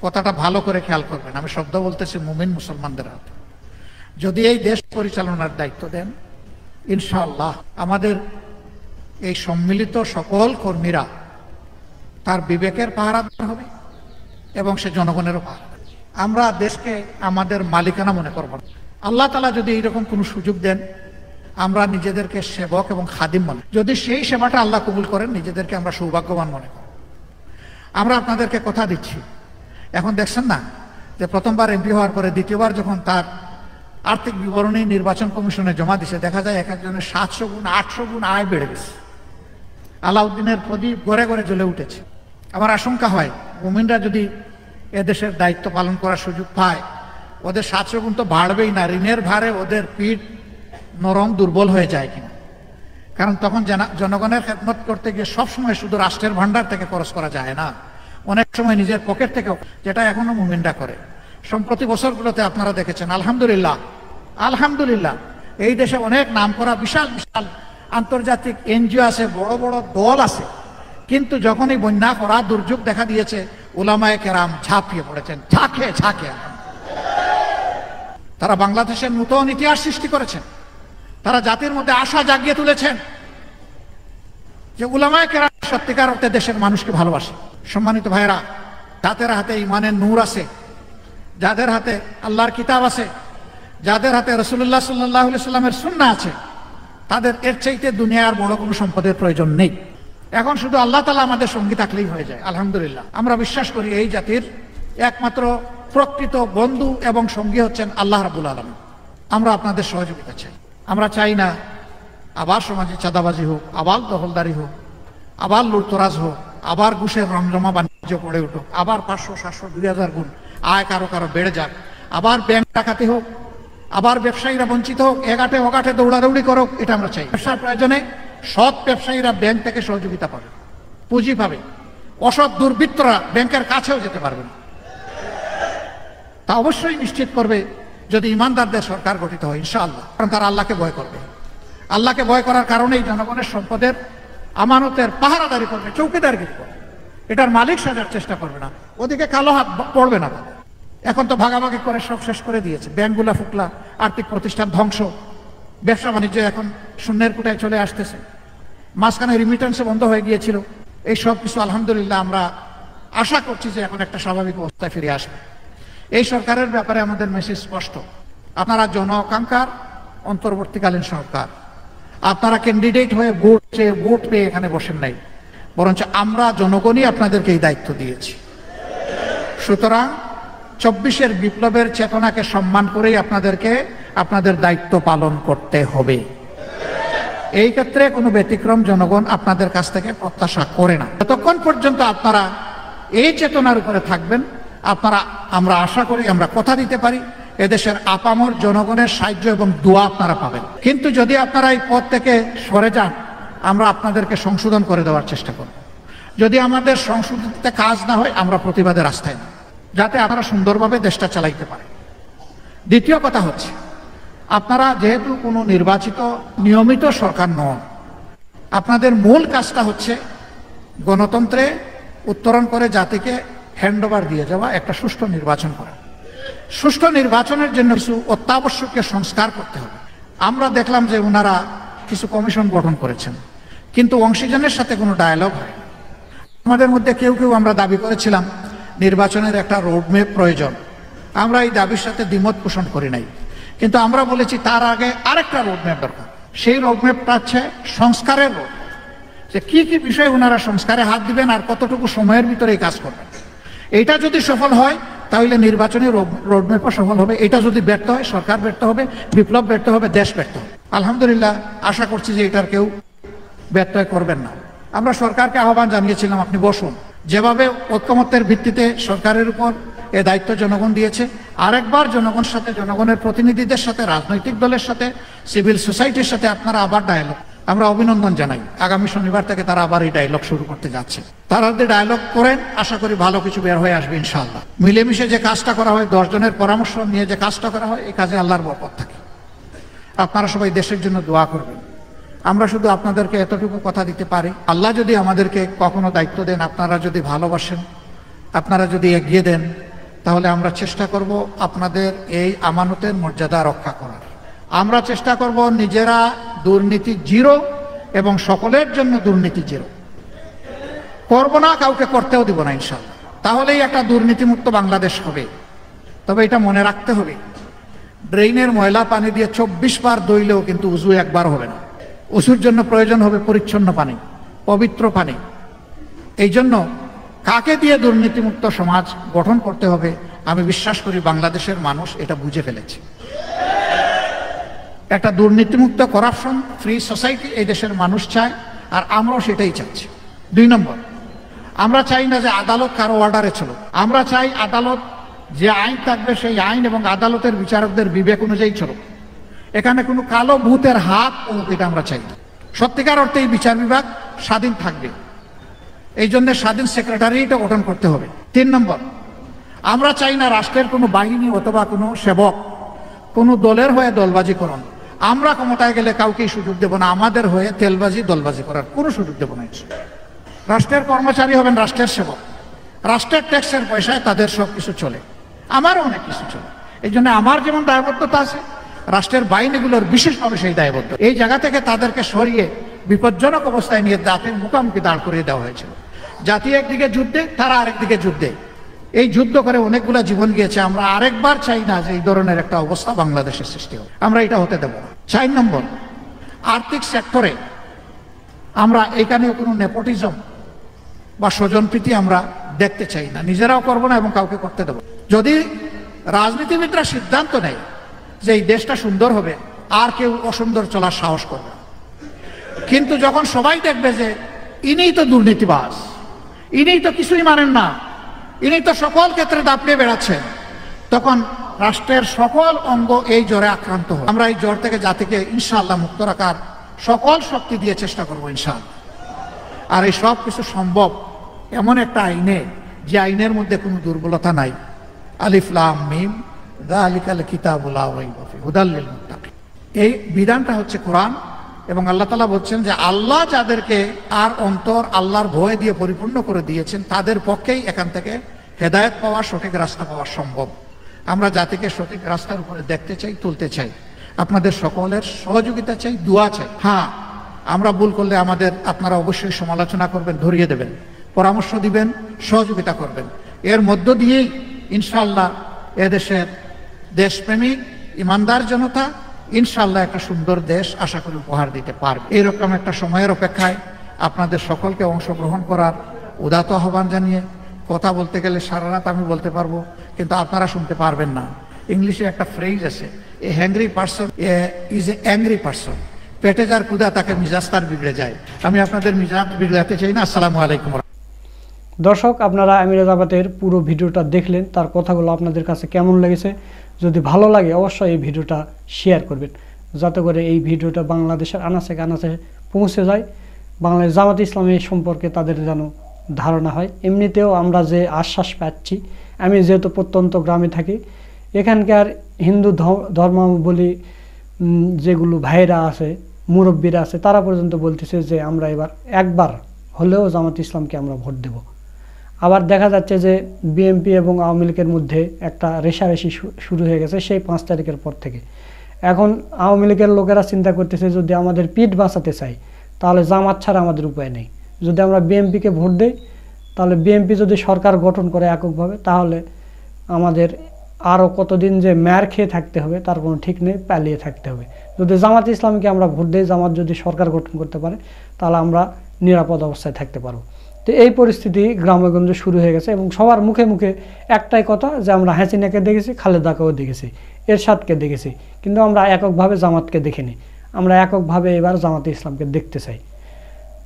Speaker 1: কথাটা ভালো করে খেয়াল করবেন, আমি শব্দ বলতেছি মুমিন মুসলমানদের হাতে যদি এই দেশ পরিচালনার দায়িত্ব দেন, ইনশাআল্লাহ আমাদের এই সম্মিলিত সকল কর্মীরা তার বিবেকের পাহারাদার হবে এবং সে জনগণেরও পাহারাদার। আমরা দেশকে আমাদের মালিকানা মনে করব না। আল্লাহ তাআলা যদি এইরকম কোনো সুযোগ দেন, আমরা নিজেদেরকে সেবক এবং খাদিম মনে, যদি সেই সেবাটা আল্লাহ কবুল করেন, নিজেদেরকে আমরা সৌভাগ্যবান মনে করি। আমরা আপনাদেরকে কথা দিচ্ছি, এখন দেখছেন না যে প্রথমবার এমপি হওয়ার পরে দ্বিতীয়বার যখন তার আর্থিক বিবরণী নির্বাচন কমিশনে জমা দিছে, দেখা যায় এক একজনের 700 গুণ 800 গুণ আয় বেড়ে গেছে। আলাউদ্দিনের প্রদীপ ঘরে ঘরে জ্বলে উঠেছে। আমার আশঙ্কা হয় মুমিনরা যদি এদেশের দায়িত্ব পালন করার সুযোগ পায়, ওদের 700 গুণ তো বাড়বেই না, ঋণের ভারে ওদের পিঠ নরম দুর্বল হয়ে যায় কিনা। কারণ তখন জনগণের খেদমত করতে গিয়ে সবসময় শুধু রাষ্ট্রের ভান্ডার থেকে খরচ করা যায় না, অনেক সময় নিজের পকেট থেকেও, যেটা এখনো মুমিনরা করে। সম্প্রতি বছরগুলোতে আপনারা দেখেছেন আলহামদুলিল্লাহ আলহামদুলিল্লাহ এই দেশে অনেক নামকরা বিশাল বিশাল আন্তর্জাতিক এনজিও আছে, বড় বড় দল আছে, কিন্তু যখনই বন্যা করা দুর্যোগ দেখা দিয়েছে উলামায়ে কেরাম ঝাঁপিয়ে পড়েছেন ঝাঁকে ঝাঁকে। তারা বাংলাদেশের নতুন ইতিহাস সৃষ্টি করেছেন, তারা জাতির মধ্যে আশা জাগিয়ে তুলেছেন যে উলামায়ে কেরাম সত্যিকার অর্থে দেশের মানুষকে ভালোবাসে। সম্মানিত ভাইয়েরা, যাদের হাতে ইমানের নূর আছে, যাদের হাতে আল্লাহর কিতাব আছে, যাদের হাতে রাসূলুল্লাহ সাল্লাল্লাহু আলাইহি সাল্লামের সুন্নাহ আছে, তাদের এর চাইতে দুনিয়ার বড় কোনো সম্পদের প্রয়োজন নেই। এখন শুধু আল্লাহ তাআলা আমাদের সঙ্গী থাকলেই হয়ে যায়। আলহামদুলিল্লাহ আমরা বিশ্বাস করি এই জাতির একমাত্র প্রকৃত বন্ধু এবং সঙ্গী হচ্ছেন আল্লাহ রাব্বুল আলামিন। আমরা আপনাদের সহযোগিতা চাই। আমরা চাই না আবার সমাজে চাঁদাবাজি হোক, আবার দখলদারি হোক, আবার লুটতরাজ হোক, আবার ঘুষের রমজমা বাণিজ্য পড়ে উঠুক, আবার 500 700 2000 গুণ আয় কারো কারো বেড়ে যাক, আবার ব্যাংক ডাকাতি হোক, আবার ব্যবসায়ীরা বঞ্চিত হোক, এগাটে ওগাটে দৌড়াদৌড়ি করুক। এটা আমরা চাই। ব্যবসার প্রয়োজনে সৎ ব্যবসায়ীরা ব্যাংক থেকে সহযোগিতা পাবে, পুঁজি পাবে, অসৎ দুর্বৃত্তরা ব্যাংকের কাছেও যেতে পারবে না। তা অবশ্যই নিশ্চিত করবে যদি ইমানদারদের সরকার গঠিত হয় ইনশাআল্লাহ। কারণ তারা আল্লাহকে ভয় করবে। আল্লাহকে ভয় করার কারণেই জনগণের সম্পদের আমানতের পাহারাদারি করবে, চৌকিদারগিরি করবে, এটার মালিক সাজার চেষ্টা করবে না, ওদিকে কালো হাত পড়বে না। এখন তো ভাগাভাগি করে সব শেষ করে দিয়েছে, ব্যাংকগুলা ফুকলা, আর্থিক প্রতিষ্ঠান ধ্বংস, ব্যবসা বাণিজ্য এখন শূন্যের কোটায় চলে আসতেছে, মাঝখানে রিমিটেন্সে বন্ধ হয়ে গিয়েছিল। এই সব কিছু আলহামদুলিল্লাহ আমরা আশা করছি যে এখন একটা স্বাভাবিক অবস্থায় ফিরে আসবে। এই সরকারের ব্যাপারে আমাদের মেসেজ স্পষ্ট, আপনারা জনআকাঙ্ক্ষার অন্তর্বর্তীকালীন সরকার। আপনারা ক্যান্ডিডেট হয়ে ভোট পেয়ে এখানে বসেন নাই, বরঞ্চ আমরা জনগণই আপনাদেরকে এই দায়িত্ব দিয়েছি। সুতরাং 24-এর বিপ্লবের চেতনাকে সম্মান করেই আপনাদেরকে আপনাদের দায়িত্ব পালন করতে হবে। এই ক্ষেত্রে কোনো ব্যতিক্রম জনগণ আপনাদের কাছ থেকে প্রত্যাশা করে না। যতক্ষণ পর্যন্ত আপনারা এই চেতনার উপরে থাকবেন, আমরা আশা করি, আমরা কথা দিতে পারি, এদেশের আপামর জনগণের সাহায্য এবং দোয়া আপনারা পাবেন। কিন্তু যদি আপনারা এই পথ থেকে সরে যান, আমরা আপনাদেরকে সংশোধন করে দেওয়ার চেষ্টা করব। যদি আমাদের সংশোধনতে কাজ না হয়, আমরা প্রতিবাদের রাস্তায় না, যাতে আপনারা সুন্দরভাবে দেশটা চালাইতে পারেন। দ্বিতীয় কথা হচ্ছে, আপনারা যেহেতু কোনো নির্বাচিত নিয়মিত সরকার নন, আপনাদের মূল কাজটা হচ্ছে গণতন্ত্রে উত্তরণ করে জাতিকে হ্যান্ডওভার দিয়ে যাওয়া, একটা সুষ্ঠু নির্বাচন করা। সুষ্ঠু নির্বাচনের জন্য কিছু অত্যাবশ্যকীয় সংস্কার করতে হবে। আমরা দেখলাম যে ওনারা কিছু কমিশন গঠন করেছেন, কিন্তু অংশীজনের সাথে কোনো ডায়ালগ হয়। আমাদের মধ্যে কেউ কেউ আমরা দাবি করেছিলাম নির্বাচনের একটা রোডম্যাপ প্রয়োজন। আমরা এই দাবির সাথে দ্বিমত পোষণ করি নাই, কিন্তু আমরা বলেছি তার আগে আরেকটা রোডম্যাপ দরকার। সেই রোডম্যাপটা হচ্ছে সংস্কারের রোড, যে কি কি বিষয়ে ওনারা সংস্কারে হাত দিবেন আর কতটুকু সময়ের ভিতরে এই কাজ করবেন। এইটা যদি সফল হয় তাহলে নির্বাচনী রোডম্যাপও সফল হবে। এটা যদি ব্যর্থ হয়, সরকার ব্যর্থ হবে, বিপ্লব ব্যর্থ হবে, দেশ ব্যর্থ হবে। আলহামদুলিল্লাহ আশা করছি যে এটার কেউ ব্যর্থ করবেন না। আমরা সরকারকে আহ্বান জানিয়েছিলাম, আপনি বসুন, যেভাবে ঐকমত্যের ভিত্তিতে সরকারের উপর এ দায়িত্ব জনগণ দিয়েছে, আরেকবার জনগণের সাথে, জনগণের প্রতিনিধিদের সাথে, রাজনৈতিক দলের সাথে, সিভিল সোসাইটির সাথে আপনারা আবার ডায়ালগ, আমরা অভিনন্দন জানাই। আগামী শনিবার থেকে তারা আবার এই ডায়ালগ শুরু করতে যাচ্ছে। তারা যদি ডায়ালগ করেন, আশা করি ভালো কিছু বের হয়ে আসবে ইনশাআল্লাহ। মিলেমিশে যে কাজটা করা হয়, 10 জনের পরামর্শ নিয়ে যে কাজটা করা হয়, এই কাজে আল্লাহর বরকত থাকে। আপনারা সবাই দেশের জন্য দোয়া করবেন। আমরা শুধু আপনাদেরকে এতটুকু কথা দিতে পারি, আল্লাহ যদি আমাদেরকে কখনো দায়িত্ব দেন, আপনারা যদি ভালোবাসেন, আপনারা যদি এগিয়ে দেন, তাহলে আমরা চেষ্টা করব আপনাদের এই আমানতের মর্যাদা রক্ষা করার। আমরা চেষ্টা করব নিজেরা দুর্নীতি জিরো এবং সকলের জন্য দুর্নীতি জিরো করব না, কাউকে করতেও দিব না ইনশাআল্লাহ। তাহলেই একটা দুর্নীতিমুক্ত বাংলাদেশ হবে। তবে এটা মনে রাখতে হবে, ড্রেইনের ময়লা পানি দিয়ে 24 বার ধুইলেও কিন্তু উজু একবার হবে না। উজুর জন্য প্রয়োজন হবে পরিচ্ছন্ন পানি, পবিত্র পানি। এই জন্য কাকে দিয়ে দুর্নীতিমুক্ত সমাজ গঠন করতে হবে, আমি বিশ্বাস করি বাংলাদেশের মানুষ এটা বুঝে ফেলেছে। একটা দুর্নীতিমুক্ত, করাপশন ফ্রি সোসাইটি এই দেশের মানুষ চায়, আর আমরাও সেটাই চাচ্ছি। 2 নম্বর, আমরা চাই না যে আদালত কারো অর্ডারে চলো। আমরা চাই আদালত যে আইন থাকবে সেই আইন এবং আদালতের বিচারকদের বিবেক অনুযায়ী চলো। এখানে কোনো কালো ভূতের হাত ও এটা আমরা চাই না। সত্যিকার অর্থে এই বিচার বিভাগ স্বাধীন থাকবে, এই জন্য স্বাধীন সেক্রেটারিয়েট গঠন করতে হবে। 3 নম্বর, আমরা চাই না রাষ্ট্রের কোনো বাহিনী অথবা কোনো সেবক কোনো দলের হয়ে দলবাজি করুন। আমরা ক্ষমতায় গেলে কাউকেই সুযোগ দেব না আমাদের হয়ে তেলবাজি, দলবাজি করার কোনো সুযোগ দেব না। রাষ্ট্রের কর্মচারী হবেন রাষ্ট্রের সেবক, রাষ্ট্রের ট্যাক্সের পয়সায় তাদের সব কিছু চলে, আমারও অনেক কিছু চলে। এই জন্য আমার যেমন দায়বদ্ধতা আছে, রাষ্ট্রের বাহিনীগুলোর বিশেষভাবে সেই দায়বদ্ধ। এই জায়গা থেকে তাদেরকে সরিয়ে বিপজ্জনক অবস্থায় নিয়ে জাতির মুখোমুখি দাঁড় করিয়ে দেওয়া হয়েছিল। জাতি একদিকে যুদ্ধে, তারা আরেকদিকে যুদ্ধে, এই যুদ্ধ করে অনেকগুলা জীবন গিয়েছে। আমরা আরেকবার চাই না যে এই ধরনের একটা অবস্থা বাংলাদেশের সৃষ্টি হবে, আমরা এটা হতে দেব না। 4 নম্বর, আর্থিক সেক্টরে আমরা এখানে কোনো নেপোটিজম বা স্বজনপ্রীতি আমরা দেখতে চাই না, নিজেরাও করবো না এবং কাউকে করতে দেবো। যদি রাজনীতিবিদরা সিদ্ধান্ত নেয় যে এই দেশটা সুন্দর হবে, আর কেউ অসুন্দর চলার সাহস করবে না। কিন্তু যখন সবাই দেখবে যে ইনিই তো দুর্নীতিবাজ, ইনিই তো কিছুই মানেন না, ইনি তো সকল ক্ষেত্রে দাপিয়ে বেড়াচ্ছেন, তখন রাষ্ট্রের সকল অঙ্গ এই জ্বরে আক্রান্ত হয়। আমরা এই জ্বর থেকে জাতিকে ইনশাআল্লাহ মুক্ত রাখার সকল শক্তি দিয়ে চেষ্টা করবো ইনশাআল্লাহ। আর এই সব কিছু সম্ভব এমন একটা আইনে, যে আইনের মধ্যে কোনো দুর্বলতা নাই। আলিফ লাম মিম যালিকাল কিতাবু লা রাইবা ফীহি হুদাল লিল মুত্তাকিন। এই বিধানটা হচ্ছে কোরআন, এবং আল্লাহ তাআলা বলছেন যে আল্লাহ যাদেরকে আর অন্তর আল্লাহর ভয় দিয়ে পরিপূর্ণ করে দিয়েছেন, তাদের পক্ষেই এখান থেকে হেদায়েত পাওয়া, সঠিক রাস্তা পাওয়া সম্ভব। আমরা জাতিকে সঠিক রাস্তার উপরে দেখতে চাই, তুলতে চাই। আপনাদের সকলের সহযোগিতা চাই, দোয়া চাই। হ্যাঁ, আমরা ভুল করলে আপনারা অবশ্যই সমালোচনা করবেন, ধরিয়ে দেবেন, পরামর্শ দিবেন, সহযোগিতা করবেন। এর মধ্য দিয়েই ইনশাআল্লাহ এদেশের দেশপ্রেমিক ইমানদার জনতা ইনশাআল্লাহ একটা সুন্দর দেশ আশা করি উপহার দিতে পারবে। এইরকম একটা সময়ের অপেক্ষায় আপনাদের সকলকে অংশগ্রহণ করার উদাত্ত আহ্বান জানিয়ে, কথা বলতে গেলে সারা রাত আমি বলতে পারবো, কিন্তু আপনারা শুনতে পারবেন না। ইংলিশে একটা ফ্রেজ আছে, a hungry person is a angry person. পেটে যার ক্ষুধা তাকে মিজাজ তার বিগড়ে যায়। আমি আপনাদের মিজাজ বিগড়াতে চাই না। আসসালামু আলাইকুম।
Speaker 4: দর্শক, আপনারা আমিরে জামাতের পুরো ভিডিওটা দেখলেন, তার কথাগুলো আপনাদের কাছে কেমন লেগেছে? যদি ভালো লাগে অবশ্যই এই ভিডিওটা শেয়ার করবেন, যাতে করে এই ভিডিওটা বাংলাদেশের আনাচে কানাচে পৌঁছে যায়, বাংলাদেশ জামাত ইসলামী সম্পর্কে তাদের যেন ধারণা হয়। এমনিতেও আমরা যে আশ্বাস পাচ্ছি, আমি যেহেতু প্রত্যন্ত গ্রামে থাকি, এখানকার হিন্দু ধর্মাবলী যেগুলো ভাইরা আছে, মুরব্বীরা আছে, তারা পর্যন্ত বলতেছে যে আমরা এবার একবার হলেও জামাত ইসলামকে আমরা ভোট দেব। আবার দেখা যাচ্ছে যে বিএনপি এবং আওয়ামী লীগের মধ্যে একটা রেষারেষি শুরু হয়ে গেছে সেই 5 তারিখের পর থেকে। এখন আওয়ামী লীগের লোকেরা চিন্তা করতেছে, যদি আমাদের পিঠ বাঁচাতে চাই তাহলে জামাত ছাড়া আমাদের উপায় নেই। যদি আমরা বিএনপিকে ভোট দেই, তাহলে বিএনপি যদি সরকার গঠন করে এককভাবে, তাহলে আমাদের আরও কতদিন যে ম্যার খেয়ে থাকতে হবে তার কোনো ঠিক নেই, পালিয়ে থাকতে হবে। যদি জামাত ইসলামকে আমরা ভোট দিই, জামাত যদি সরকার গঠন করতে পারে, তাহলে আমরা নিরাপদ অবস্থায় থাকতে পারবো। তো এই পরিস্থিতি গ্রামেগঞ্জে শুরু হয়ে গেছে, এবং সবার মুখে মুখে একটাই কথা যে আমরা হাসিনাকে দেখেছি, খালেদাকেও দেখেছি, এরশাদকে দেখেছি, কিন্তু আমরা এককভাবে জামাতকে দেখিনি। আমরা এককভাবে এবার জামাতে ইসলামকে দেখতে চাই।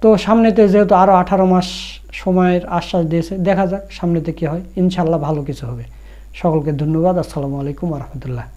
Speaker 4: তো সামনেতে যেহেতু আরও 18 মাস সময়ের আশ্বাস দিয়েছে, দেখা যাক সামনেতে কি হয়। ইনশাল্লাহ ভালো কিছু হবে। সকলকে ধন্যবাদ। আসসালামু আলাইকুম রহমতুল্লাহ।